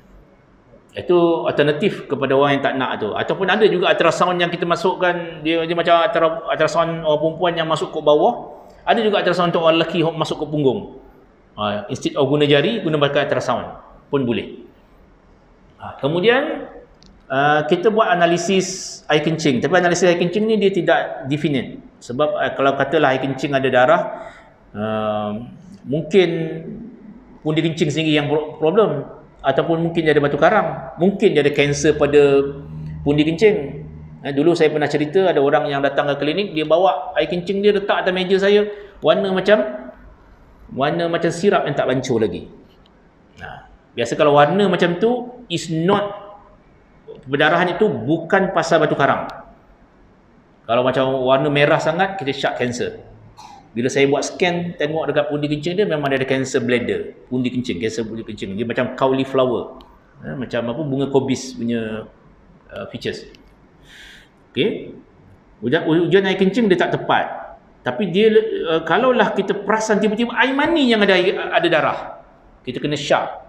Itu alternatif kepada orang yang tak nak tu. Ataupun ada juga ultrasound yang kita masukkan, dia macam ultrasound orang perempuan yang masuk ke bawah. Ada juga ultrasound untuk orang lelaki masuk ke punggung. Instead of guna jari, guna pakai ultrasound pun boleh. Kemudian kita buat analisis air kencing. Tapi analisis air kencing ni dia tidak definite. Sebab kalau katalah air kencing ada darah, mungkin pun dia kencing sendiri yang problem. ataupun mungkin dia ada batu karang, mungkin dia ada kanser pada pundi kencing. Dulu saya pernah cerita ada orang yang datang ke klinik, dia bawa air kencing dia letak atas meja saya, warna macam sirap yang tak lancur lagi. Biasa kalau warna macam tu is not, perdarahan itu bukan pasal batu karang. Kalau macam warna merah sangat, kita syak kanser. Bila saya buat scan, tengok dekat pundi kencing dia, memang dia ada kanser bladder, pundi kencing, kanser pundi kencing. Dia macam cauliflower, macam apa, bunga kobis punya features. Okey, ujian air kencing dia tak tepat. Tapi dia kalaulah kita perasan tiba-tiba air mani yang ada darah, kita kena syak.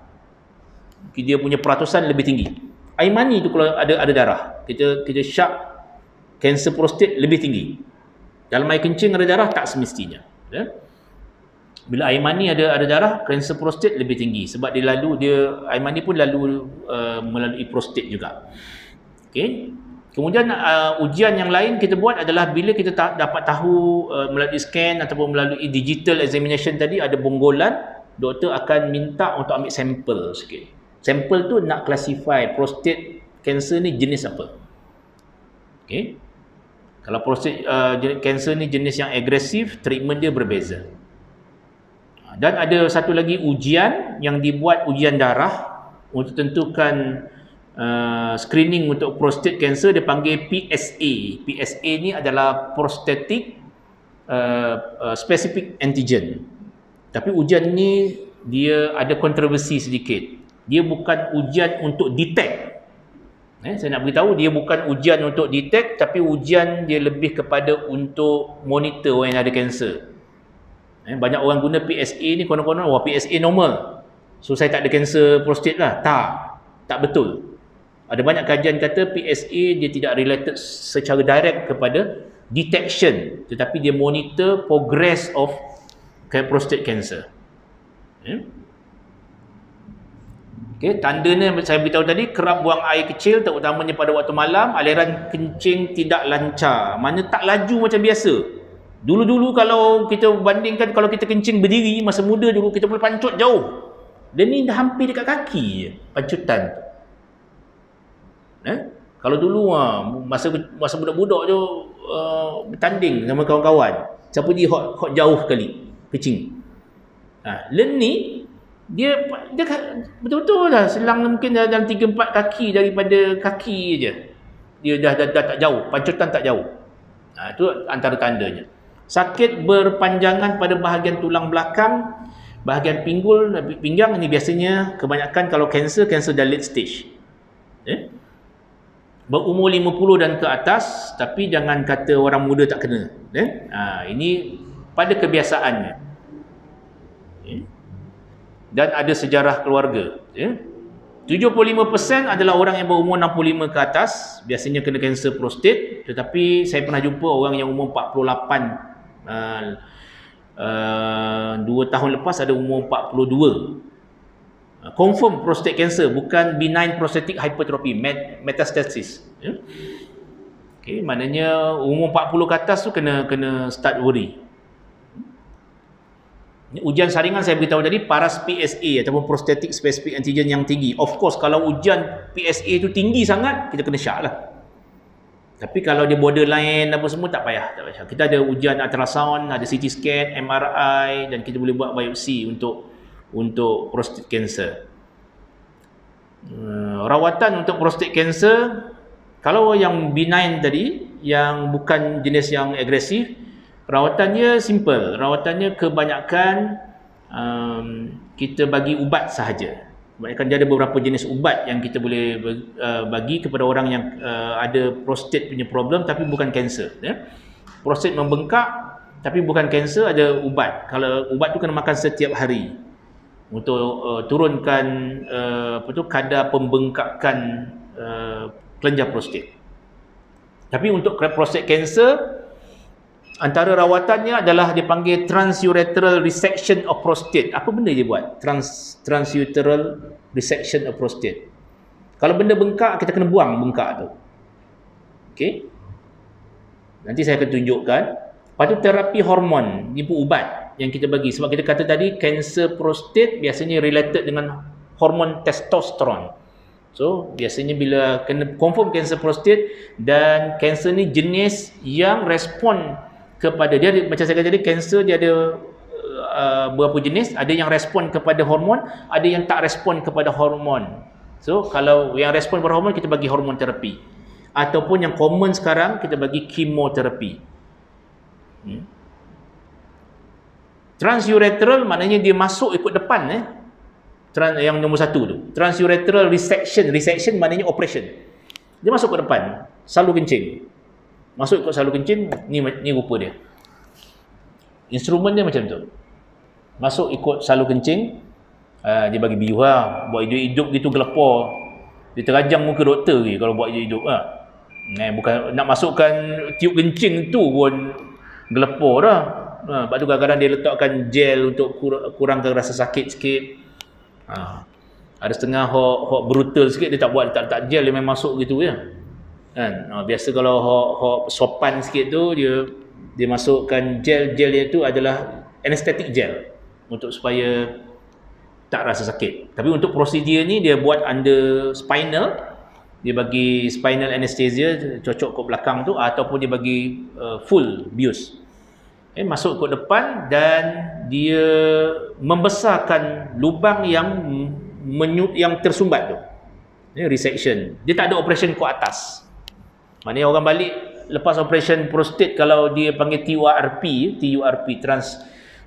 Dia punya peratusan lebih tinggi. Air mani tu kalau ada darah, kita syak kanser prostat lebih tinggi. Dalam air kencing ada darah, tak semestinya. Bila air mani ada darah, kanser prostat lebih tinggi sebab air mani pun melalui prostat juga. Okey. Kemudian ujian yang lain kita buat adalah bila kita dapat tahu melalui scan ataupun melalui digital examination tadi ada bonggolan, doktor akan minta untuk ambil sampel sikit. Sampel tu nak classify prostate cancer ni jenis apa. Okey. Kalau prostate cancer ni jenis yang agresif, treatment dia berbeza. Dan ada satu lagi ujian yang dibuat, ujian darah untuk tentukan screening untuk prostate cancer, dia panggil PSA. PSA ni adalah prostatic specific antigen. Tapi ujian ni dia ada kontroversi sedikit. Dia bukan ujian untuk detect. Saya nak beritahu, dia bukan ujian untuk detect, tapi ujian dia lebih kepada untuk monitor orang yang ada kanser. Banyak orang guna PSA ni, konon-konon wah PSA normal, so saya tak ada kanser prostat lah. Tak betul. Ada banyak kajian kata PSA dia tidak related secara direct kepada detection, tetapi dia monitor progress of prostate cancer. Okay, tandanya saya beritahu tadi, kerap buang air kecil terutamanya pada waktu malam, aliran kencing tidak lancar, mana tak laju macam biasa. Dulu-dulu kalau kita bandingkan, kalau kita kencing berdiri masa muda dulu, kita boleh pancut jauh. Dan ni dah hampir dekat kaki je pancutan tu. Kalau dulu masa budak-budak tu bertanding sama kawan-kawan, siapa dia hot jauh kali kencing. Len ni dia betul-betul dah selang mungkin dalam 3-4 kaki daripada kaki je. Dia dah tak jauh, pancutan tak jauh. Itu antara tandanya. Sakit berpanjangan pada bahagian tulang belakang, bahagian pinggul, pinggang, ini biasanya kebanyakan kalau kanser dah late stage. Berumur 50 dan ke atas, tapi jangan kata orang muda tak kena. Ini pada kebiasaannya. Dan ada sejarah keluarga. 75% adalah orang yang berumur 65 ke atas, biasanya kena kanser prostat. Tetapi saya pernah jumpa orang yang umur 48, 2 tahun lepas ada umur 42. Confirm prostate cancer, bukan benign prostatic hypertrophy, metastasis. Okay, maknanya umur 40 ke atas tu kena start worry. Ujian saringan saya beritahu tadi, paras PSA ataupun prostatic specific antigen yang tinggi. Of course kalau ujian PSA tu tinggi sangat, kita kena syak lah. Tapi kalau dia borderline apa semua, tak payah. Kita ada ujian ultrasound, ada CT scan, MRI, dan kita boleh buat biopsi untuk prostate cancer. Rawatan untuk prostate cancer, kalau yang benign tadi, yang bukan jenis yang agresif, rawatannya simple. Rawatannya kebanyakan kita bagi ubat sahaja. Kebanyakan dia ada beberapa jenis ubat yang kita boleh bagi kepada orang yang ada prostat punya problem tapi bukan kanser. Prostat membengkak tapi bukan kanser, ada ubat. Kalau ubat tu kena makan setiap hari untuk turunkan kadar pembengkakan kelenjar prostat. Tapi untuk prostat kanser, antara rawatannya adalah dipanggil transurethral resection of prostate. Apa benda dia buat? Transurethral resection of prostate. Kalau benda bengkak, kita kena buang bengkak tu. Okey. Nanti saya akan tunjukkan. Lepas tu terapi hormon, ni pun ubat yang kita bagi. Sebab kita kata tadi kanser prostat biasanya related dengan hormon testosteron. So biasanya bila kena confirm kanser prostat, dan kanser ni jenis yang respon kepada dia, macam saya kata tadi, kanser dia ada berapa jenis, ada yang respon kepada hormon, ada yang tak respon kepada hormon. So kalau yang respon kepada hormon, kita bagi hormon terapi, ataupun yang common sekarang kita bagi kemoterapi. Transuretral maknanya dia masuk ikut depan, yang nombor 1 tu. Transuretral resection maknanya operation. Dia masuk ke depan, salur kencing. Masuk ikut salur kencing, ni rupa dia. Instrumen dia macam tu. Masuk ikut salur kencing, dia bagi biu buat hidup gitu gelepar. Dia terajang muka doktor ni kalau buat hidup bukan nak masukkan tiup kencing tu pun gelepar dah. Lepas tu kadang-kadang dia letakkan gel untuk kurangkan rasa sakit sikit. Ada setengah hok brutal sikit, dia tak buat, tak letak gel, dia main masuk gitu je kan. Biasa kalau hok sopan sikit tu, dia masukkan gel dia tu adalah anesthetic gel untuk supaya tak rasa sakit. Tapi untuk prosedur ni dia buat under spinal, dia bagi spinal anesthesia, cocok ke belakang tu, ataupun dia bagi full bius. Masuk ke depan dan dia membesarkan lubang yang tersumbat tu. Resection. Dia tak ada operation ke atas. Maknanya orang balik lepas operation prostate, kalau dia panggil TURP,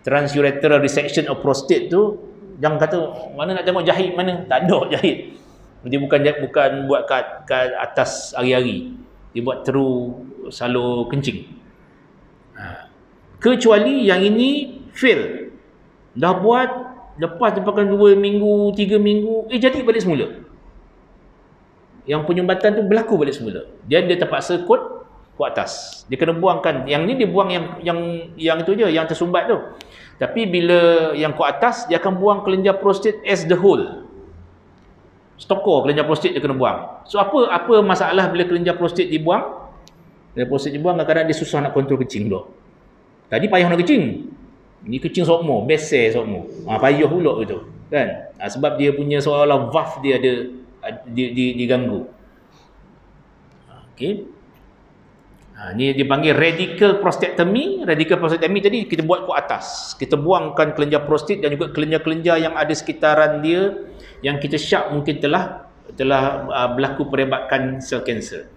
transuretral resection of prostate tu, jangan kata mana nak tengok jahit mana, tak ada jahit. Dia bukan buat kat atas hari-hari. Dia buat through salur kencing. Kecuali yang ini fail. Dah buat, lepas dapatkan 2 minggu, 3 minggu, jadi balik semula. Yang penyumbatan tu berlaku balik semula. Dia terpaksa kot ke atas. Dia kena buangkan. Yang ni dia buang yang itu je, yang tersumbat tu. Tapi bila yang ke atas, dia akan buang kelenjar prostat as the whole. Stokor kelenjar prostat dia kena buang. So apa masalah bila kelenjar prostat dibuang? Kelenjar prostat dibuang, kadang-kadang dia susah nak kontrol kencing tu. Tadi payah nak kencing. Ni kencing sokmo, besar sokmo. Payah pula gitu, kan? Sebab dia punya seolah-olah valve dia ada diganggu. Okey. Ni dipanggil radical prostatectomy. Radical prostatectomy tadi kita buat ke atas. Kita buangkan kelenjar prostat dan juga kelenjar-kelenjar yang ada sekitaran dia yang kita syak mungkin telah berlaku perebatan sel kanser.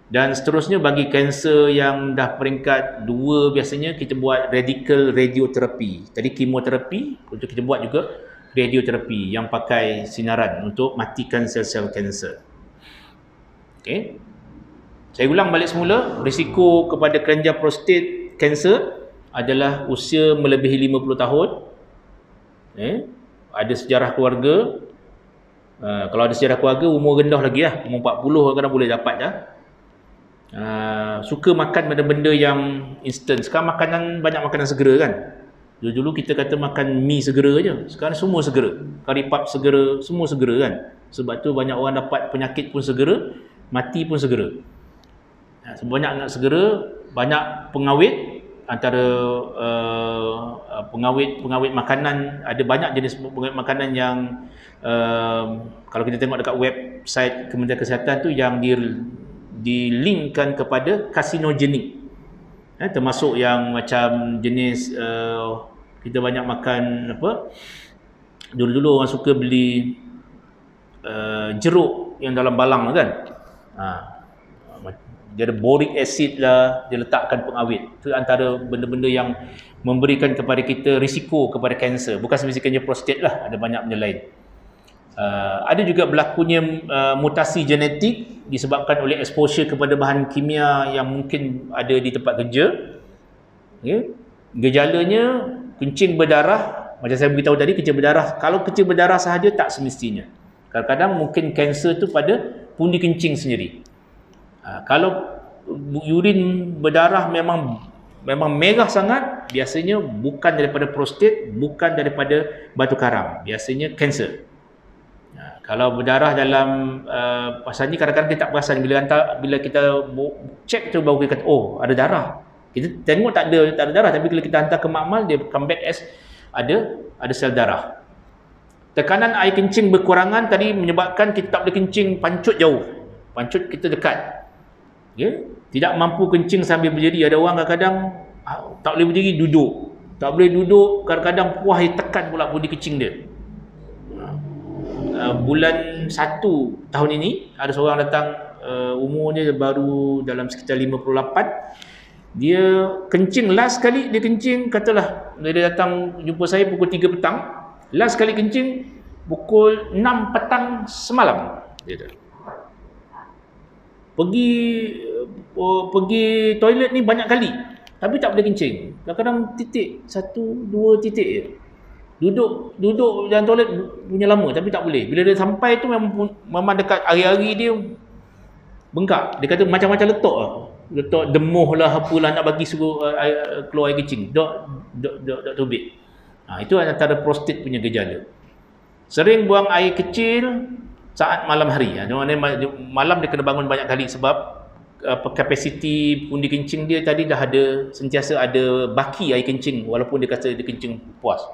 Dan seterusnya bagi kanser yang dah peringkat 2, biasanya kita buat radical radioterapi. Tadi kemoterapi, untuk kita buat juga radioterapi yang pakai sinaran untuk matikan sel-sel kanser. Okey. Saya ulang balik semula, risiko kepada kelenjar prostat kanser adalah usia melebihi 50 tahun. Ada sejarah keluarga. Kalau ada sejarah keluarga, umur rendah lagi lah, umur 40 kadang boleh dapat dah. Suka makan benda-benda yang instant. Sekarang banyak makanan segera kan. Dulu kita kata makan mi segera je. Sekarang semua segera. Kari pap segera, semua segera kan. Sebab tu banyak orang dapat penyakit pun segera, mati pun segera. Banyak nak segera, banyak pengawet. Antara pengawet makanan, ada banyak jenis pengawet makanan yang kalau kita tengok dekat website Kementerian Kesihatan tu, yang dilinkkan kepada karsinogenik, termasuk yang macam jenis kita banyak makan dulu orang suka beli jeruk yang dalam balang kan, dia ada boric acid lah, dia letakkan pengawet. Itu antara benda-benda yang memberikan kepada kita risiko kepada kanser. Bukan semestinya prostat lah, ada banyak benda lain. Ada juga berlakunya mutasi genetik disebabkan oleh exposure kepada bahan kimia yang mungkin ada di tempat kerja. Gejalanya kencing berdarah, macam saya beritahu tadi, kencing berdarah. Kalau kencing berdarah sahaja tak semestinya. Kadang-kadang mungkin kanser tu pada pundi kencing sendiri. Kalau urin berdarah memang merah sangat, biasanya bukan daripada prostat, bukan daripada batu karang, biasanya kanser. Kalau berdarah dalam pasal ni, kadang-kadang kita tak perasan. Bila kita cek tu baru kita kata, oh ada darah. Kita tengok tak ada darah, tapi bila kita hantar ke makmal, dia come back as ada sel darah. Tekanan air kencing berkurangan tadi menyebabkan kita tak boleh kencing pancut jauh. Pancut kita dekat. Okay? Tidak mampu kencing sambil berdiri. Ada orang kadang-kadang tak boleh berdiri, duduk. Tak boleh duduk, kadang-kadang puas dia tekan pula budi kencing dia. Bulan 1 tahun ini ada seorang datang, umurnya baru dalam sekitar 58. Dia kencing, last kali dia kencing, katalah dia datang jumpa saya pukul 3 petang. Last kali kencing pukul 6 petang semalam. Dia pergi toilet ni banyak kali, tapi tak boleh kencing. Kadang-kadang titik 1-2 titik je. Duduk dalam toilet punya lama tapi tak boleh. Bila dia sampai tu memang dekat hari-hari dia bengkak. Dia kata macam-macam letak demuh lah, apalah nak bagi suruh keluar air kencing. Dok tubik. Itu antara prostat punya gejala. Sering buang air kecil saat malam hari. Malam dia kena bangun banyak kali sebab kapasiti pundi kencing dia tadi dah ada, sentiasa ada baki air kencing walaupun dia kata dia kencing puas.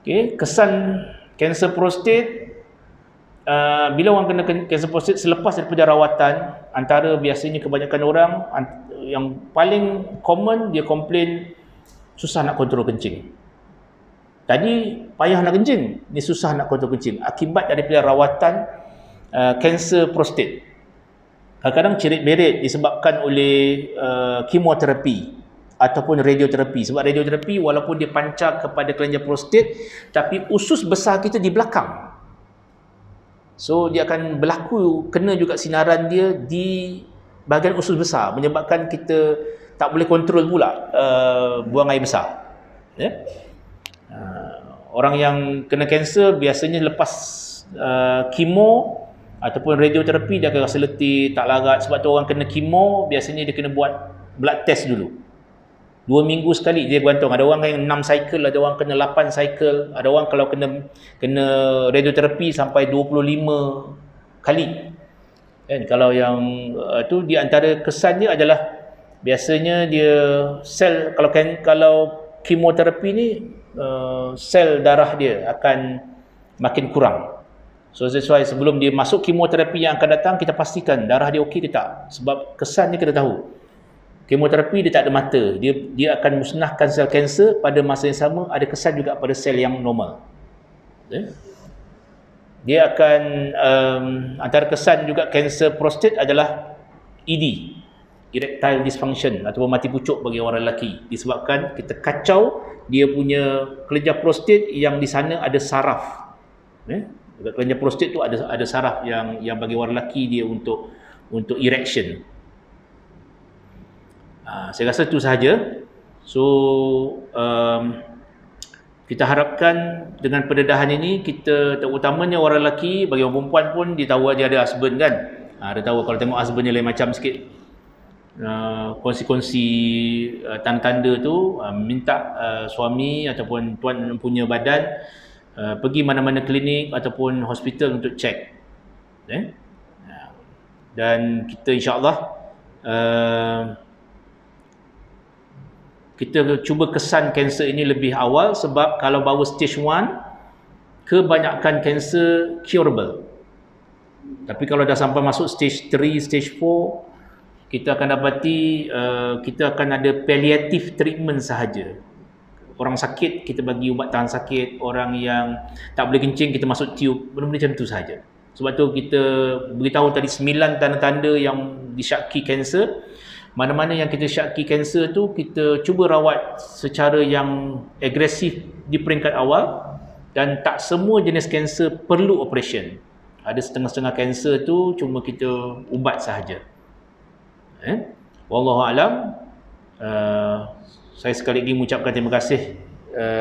Okey, kesan kanser prostat, bila orang kena kanser prostat selepas daripada rawatan, antara biasanya kebanyakan orang yang paling common dia komplain susah nak kontrol kencing. Tadi payah nak kencing, ni susah nak kontrol kencing akibat daripada rawatan kanser prostat. Kadang-kadang cerit-berit disebabkan oleh kemoterapi ataupun radioterapi. Sebab radioterapi walaupun dia pancar kepada kelenjar prostat, tapi usus besar kita di belakang. So dia akan berlaku kena juga sinaran dia di bahagian usus besar, menyebabkan kita tak boleh kontrol pula buang air besar. Orang yang kena kanser biasanya lepas kemo ataupun radioterapi dia akan rasa letih, tak larat. Sebab tu orang kena kemo biasanya dia kena buat blood test dulu. 2 minggu sekali dia gantung. Ada orang yang 6 cycle, ada orang kena 8 cycle, ada orang kalau kena radioterapi sampai 25 kali. Kalau yang tu di antara kesan dia adalah biasanya dia sel, kalau kemoterapi ni sel darah dia akan makin kurang. So that's why sebelum dia masuk kemoterapi yang akan datang, kita pastikan darah dia okey ke tak. Sebab kesan ni kita tahu. Kemoterapi dia tak ada mata. Dia akan musnahkan sel kanser, pada masa yang sama ada kesan juga pada sel yang normal. Dia akan antara kesan juga kanser prostat adalah ED, erectile dysfunction ataupun mati pucuk bagi orang lelaki, disebabkan kita kacau dia punya kelenjar prostat yang di sana ada saraf. Dekat kelenjar prostat tu ada saraf yang bagi orang lelaki dia untuk erection. Saya rasa itu sahaja. So kita harapkan dengan pendedahan ini, kita terutamanya orang lelaki, bagi orang perempuan pun dia tahu dia ada husband kan. Dia tahu kalau tengok husband dia lain macam sikit, kongsi-kongsi tanda-tanda tu, minta suami ataupun tuan punya badan pergi mana-mana klinik ataupun hospital untuk cek. Dan kita insya-Allah kita cuba kesan kanser ini lebih awal, sebab kalau baru stage 1, kebanyakan kanser curable. Tapi kalau dah sampai masuk stage 3, stage 4, kita akan dapati kita akan ada palliative treatment sahaja. Orang sakit kita bagi ubat tahan sakit, orang yang tak boleh kencing kita masuk tiub, benda-benda macam tu sahaja. Sebab tu kita beritahu tadi 9 tanda-tanda yang disyaki kanser. Mana-mana yang kita syaki kanser tu kita cuba rawat secara yang agresif di peringkat awal, dan tak semua jenis kanser perlu operation. Ada setengah-setengah kanser tu cuma kita ubat sahaja. Wallahualam. Saya sekali lagi mengucapkan terima kasih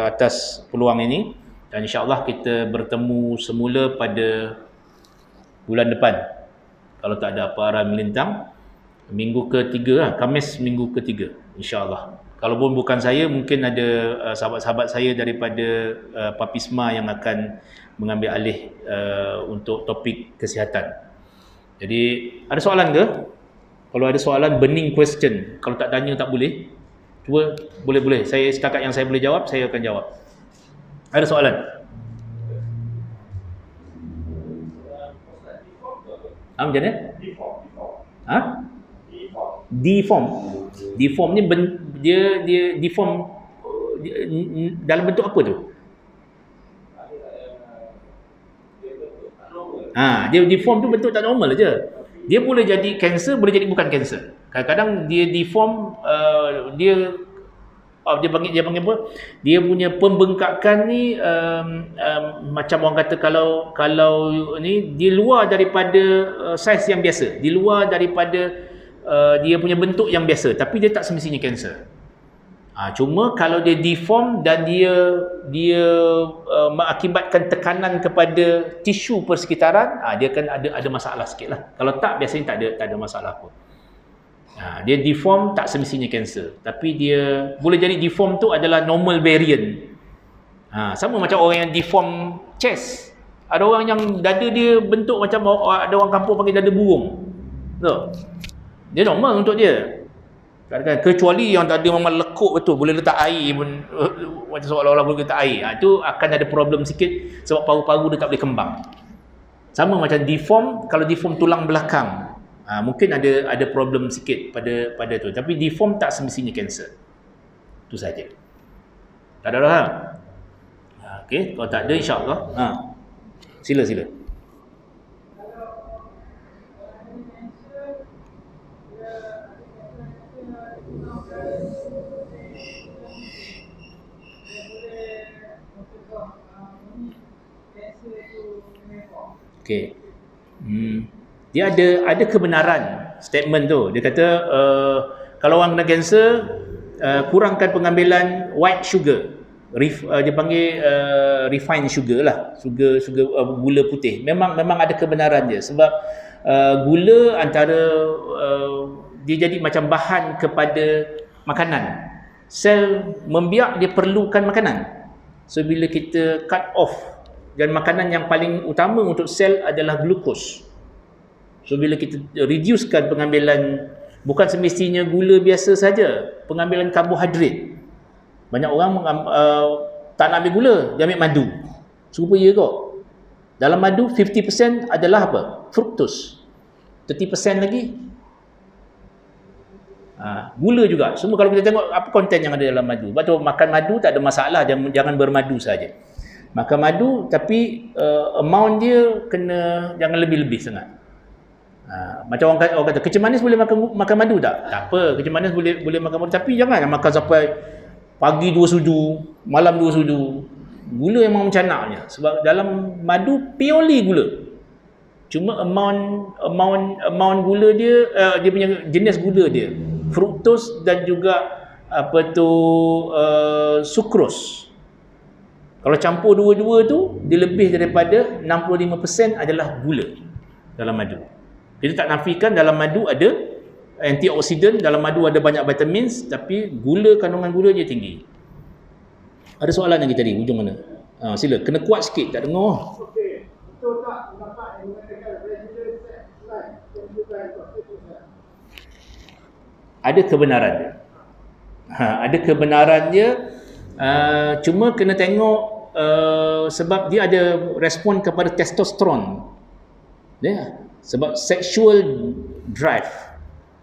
atas peluang ini, dan insya-Allah kita bertemu semula pada bulan depan kalau tak ada apa arah melintang. Minggu ke-3 Khamis minggu ke-3 insya-Allah. Kalau pun bukan saya, mungkin ada sahabat-sahabat saya daripada Papisma yang akan mengambil alih untuk topik kesihatan. Jadi ada soalan ke? Kalau ada soalan, burning question, kalau tak tanya tak boleh. Cuba boleh-boleh. Saya setakat yang saya boleh jawab, saya akan jawab. Ada soalan? Macam mana? Ha? Deform. Deform ni dia deform dalam bentuk apa tu? Dia deform tu bentuk tak normal je. Dia boleh jadi kanser, boleh jadi bukan kanser. Kadang-kadang dia deform, dia panggil apa? Dia punya pembengkakan ni macam orang kata kalau ni di luar daripada saiz yang biasa, di luar daripada dia punya bentuk yang biasa, tapi dia tak semestinya kanser. Cuma kalau dia deform dan dia mengakibatkan tekanan kepada tisu persekitaran, dia akan ada masalah sikitlah. Kalau tak, biasanya tak ada masalah pun. Dia deform tak semestinya kanser, tapi dia boleh jadi deform tu adalah normal variant. Sama macam orang yang deform chest. Ada orang yang dada dia bentuk macam ada orang kampung panggil dada burung. Betul? Dia normal untuk dia. Kecuali yang dada memang lekuk betul, boleh letak air pun macam seolah-olah boleh letak air. Itu akan ada problem sikit sebab paru-paru dia tak boleh kembang. Sama macam deform, kalau deform tulang belakang, mungkin ada problem sikit pada tu. Tapi deform tak semestinya kanser. Itu saja. Tak ada faham? Okey, kalau tak ada insya-Allah. Sila. Okey. Dia ada kebenaran statement tu. Dia kata kalau orang kena kanser, kurangkan pengambilan white sugar. Dia panggil refined sugar lah. Sugar gula putih. Memang ada kebenaran dia sebab gula antara dia jadi macam bahan kepada makanan. Sel membiak, dia perlukan makanan. So bila kita cut off, dan makanan yang paling utama untuk sel adalah glukos. So bila kita reducekan pengambilan, bukan semestinya gula biasa saja, pengambilan karbohidrat. Banyak orang tak nak ambil gula, dia ambil madu. Serupa ya kok. Dalam madu 50% adalah apa? Fructose. 30% lagi gula juga. Semua kalau kita tengok apa konten yang ada dalam madu. Sebab tu makan madu tak ada masalah, jangan bermadu saja. Makan madu tapi amount dia jangan lebih-lebih sangat. Macam orang kata kecil manis boleh makan madu tak? Tak apa, kecil manis boleh makan madu, tapi jangan makan sampai pagi 2 sudu, malam 2 sudu. Gula memang mencanaknya sebab dalam madu purely gula. Cuma amount gula dia, dia punya jenis gula dia, fructose dan juga sucrose. Kalau campur dua-dua tu, dia lebih daripada 65% adalah gula dalam madu. Kita tak nafikan dalam madu ada antioksidan, dalam madu ada banyak vitamins, tapi kandungan gula dia tinggi. Ada soalan lagi tadi, hujung mana? Sila, kena kuat sikit, tak dengar. Okey, betul tak pendapat yang mengatakan resident set slide yang bukan ada kebenaran dia. Ada kebenaran dia. Cuma kena tengok sebab dia ada respon kepada testosteron. Sebab sexual drive,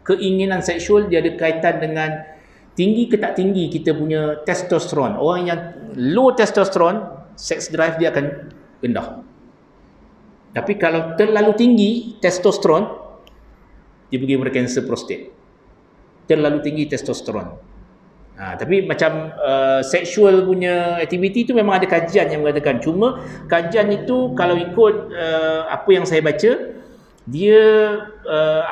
keinginan seksual dia ada kaitan dengan tinggi ke tak tinggi kita punya testosteron. Orang yang low testosteron, sex drive dia akan rendah. Tapi kalau terlalu tinggi testosteron, dia pergi kepada kanser prostat. Terlalu tinggi testosteron. Tapi macam sexual punya aktiviti tu memang ada kajian yang mengatakan. Cuma kajian itu kalau ikut apa yang saya baca, dia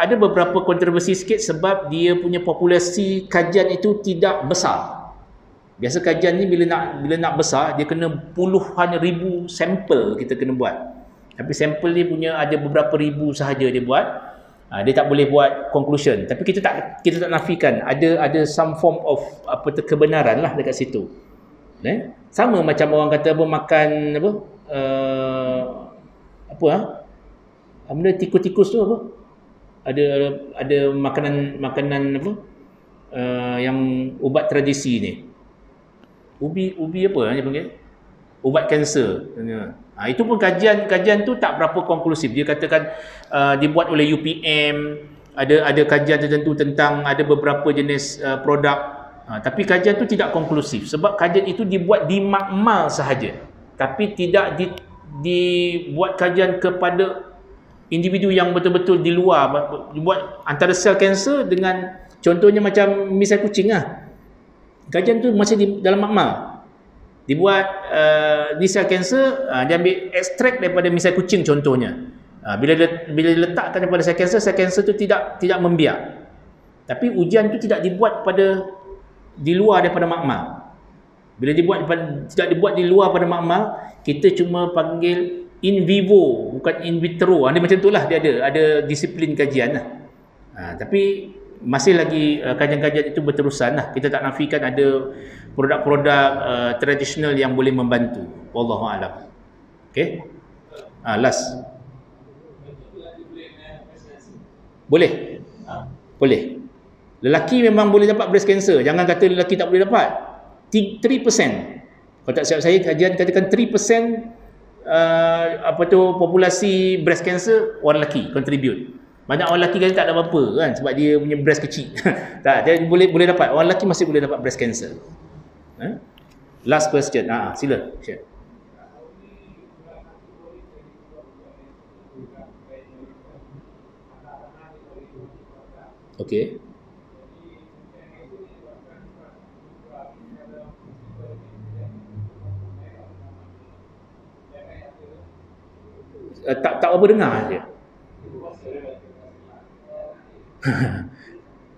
ada beberapa kontroversi sikit sebab dia punya populasi kajian itu tidak besar. Biasa kajian ni bila nak besar, dia kena puluhan ribu sampel kita kena buat. Tapi sampel dia punya ada beberapa ribu sahaja dia buat. Dia tak boleh buat conclusion, tapi kita tak nafikan ada some form of kebenaran lah dekat situ. Sama macam orang kata makan benda tikus-tikus tu apa? Ada makanan yang ubat tradisi ni. Ubi apa dia panggil? Ubat kanser. Itu pun kajian tu tak berapa konklusif. Dia katakan dibuat oleh UPM, ada kajian tertentu tentang ada beberapa jenis produk. Tapi kajian tu tidak konklusif sebab kajian itu dibuat di makmal sahaja, tapi tidak dibuat kajian kepada individu yang betul-betul di luar. Dibuat antara sel kanser dengan contohnya macam misai kucing lah. Kajian tu masih dalam makmal. Dibuat ni sel kanser, dia ambil ekstrak daripada misai kucing contohnya. Bila diletakkan daripada sel kanser tu tidak membiak. Tapi ujian tu tidak dibuat di luar daripada makmal. Bila tidak dibuat di luar pada makmal, kita cuma panggil in vivo, bukan in vitro. Dia macam itulah, dia ada disiplin kajian lah. Tapi masih lagi kajian-kajian itu berterusan lah. Kita tak nafikan ada produk-produk tradisional yang boleh membantu. Wallahu a'lam. Okey. Last. Boleh. Boleh. Lelaki memang boleh dapat breast cancer. Jangan kata lelaki tak boleh dapat. 3%. Kalau tak silap saya, kajian katakan 3% populasi breast cancer orang lelaki contribute. Banyak orang lelaki kata tak ada apa-apa kan sebab dia punya breast kecil. Tak, dia boleh dapat. Orang lelaki masih boleh dapat breast cancer. Last question. Sila. Share. Okey. Tak apa dengar je.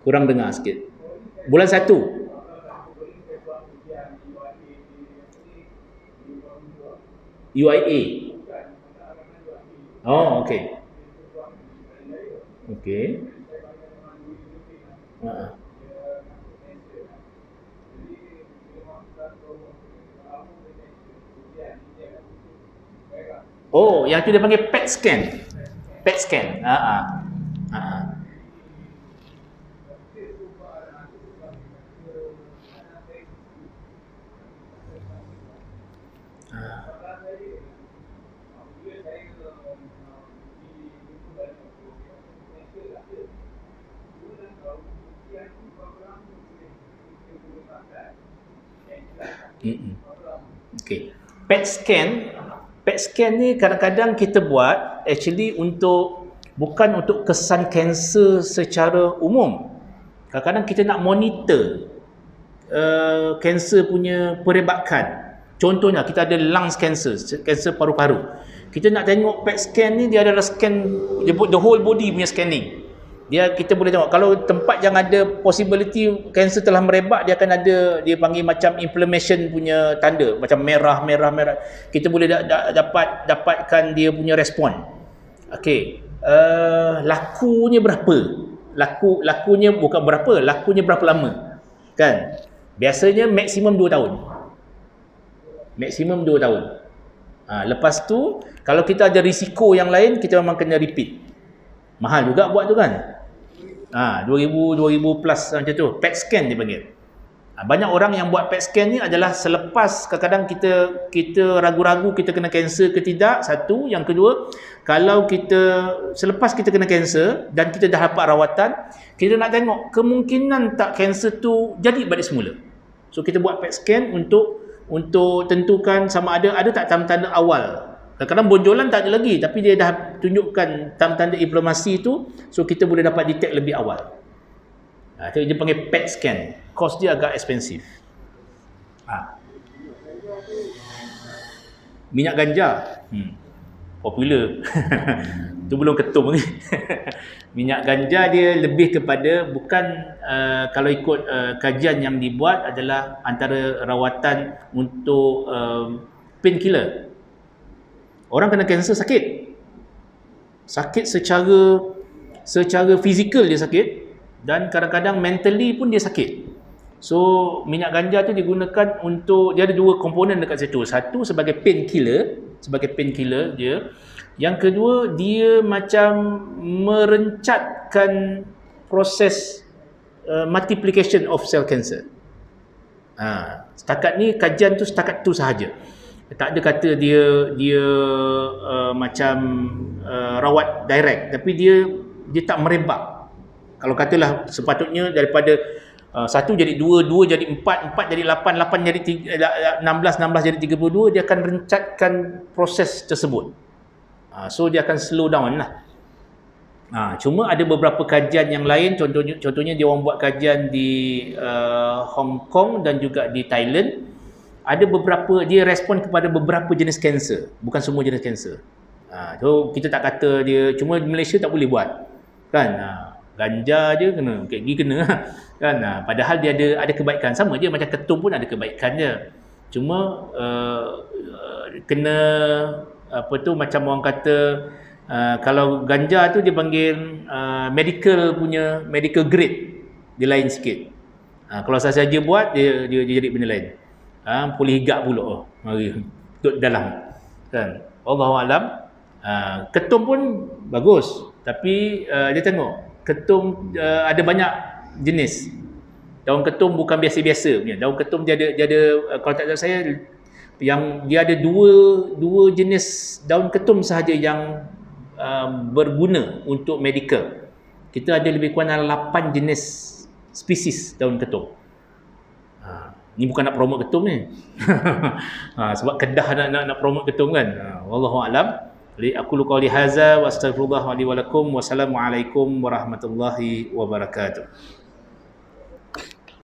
Kurang dengar sikit. Bulan 1. UIA. Oh, okey. Okey. Oh, yang tu dia panggil PET scan. PET scan. Okey. PET scan ni kadang-kadang kita buat actually bukan untuk kesan kanser secara umum. Kadang-kadang kita nak monitor kanser punya perebakan. Contohnya kita ada lungs cancer, kanser paru-paru. Kita nak tengok PET scan ni, dia adalah scan, dia buat the whole body punya scanning. Kita boleh tengok kalau tempat yang ada possibility kanser telah merebak, dia akan ada, dia panggil macam inflammation punya tanda, macam merah. Kita boleh dapatkan dia punya respon. Okey. Lakunya berapa? Lakunya bukan berapa, lakunya berapa lama? Kan? Biasanya maksimum 2 tahun. Maksimum 2 tahun. Lepas tu kalau kita ada risiko yang lain, kita memang kena repeat. Mahal juga buat tu kan. 2000 plus macam tu. PET scan dia panggil. Banyak orang yang buat PET scan ni adalah selepas, kadang-kadang kita ragu-ragu kita kena kanser ke tidak. Satu, yang kedua, kalau selepas kita kena kanser dan kita dah dapat rawatan, kita nak tengok kemungkinan tak kanser tu jadi balik semula. So kita buat PET scan untuk tentukan sama ada tak tanda-tanda awal. Kadang-kadang bonjolan tak ada lagi, tapi dia dah tunjukkan tanda-tanda inflamasi tu, so kita boleh dapat detect lebih awal. Itu dia panggil PET scan. Cost dia agak expensive. Minyak ganja. Popular. Tu belum ketum lagi. Minyak ganja dia lebih kepada, bukan kalau ikut kajian yang dibuat adalah antara rawatan untuk painkiller. Orang kena kanser sakit secara fizikal dia sakit, dan kadang-kadang mentally pun dia sakit. So minyak ganja tu digunakan untuk, dia ada 2 komponen dekat situ. Satu sebagai painkiller dia. Yang kedua, dia macam merencatkan proses multiplication of cell cancer. Setakat ni kajian tu setakat tu sahaja. Tak ada kata dia macam rawat direct, tapi dia tak merebak. Kalau katalah sepatutnya daripada 1 jadi 2, 2 jadi 4, 4 jadi 8, 8 jadi 16, 16 jadi 32, dia akan rencatkan proses tersebut. So dia akan slow down lah. Cuma ada beberapa kajian yang lain, contohnya dia orang buat kajian di Hong Kong dan juga di Thailand. Ada beberapa, dia respon kepada beberapa jenis kanser, bukan semua jenis kanser. So kita tak kata dia, cuma di Malaysia tak boleh buat kan. Ganja je kena, gigi kena kan. Padahal dia ada kebaikan, sama je macam ketum pun ada kebaikan je. Cuma kena apa tu, macam orang kata kalau ganja tu dia panggil medical grade, dia lain sikit. Kalau saya saja buat dia jadi benda lain. Boleh higap pula mari duduk dalam kan. Wallahualam. Ketum pun bagus, tapi dia tengok ketum ada banyak jenis. Daun ketum bukan biasa-biasa punya. Daun ketum dia ada kalau tak salah saya, yang dia ada dua jenis daun ketum sahaja yang berguna untuk medical. Kita ada lebih kurang 8 jenis spesies daun ketum. Ni bukan nak promote ketum ni. Sebab Kedah nak promote ketum kan. Wallahu a'lam. Aqulu qawli hadza wa astaghfirullah li wa lakum. Wassalamualaikum warahmatullahi wabarakatuh.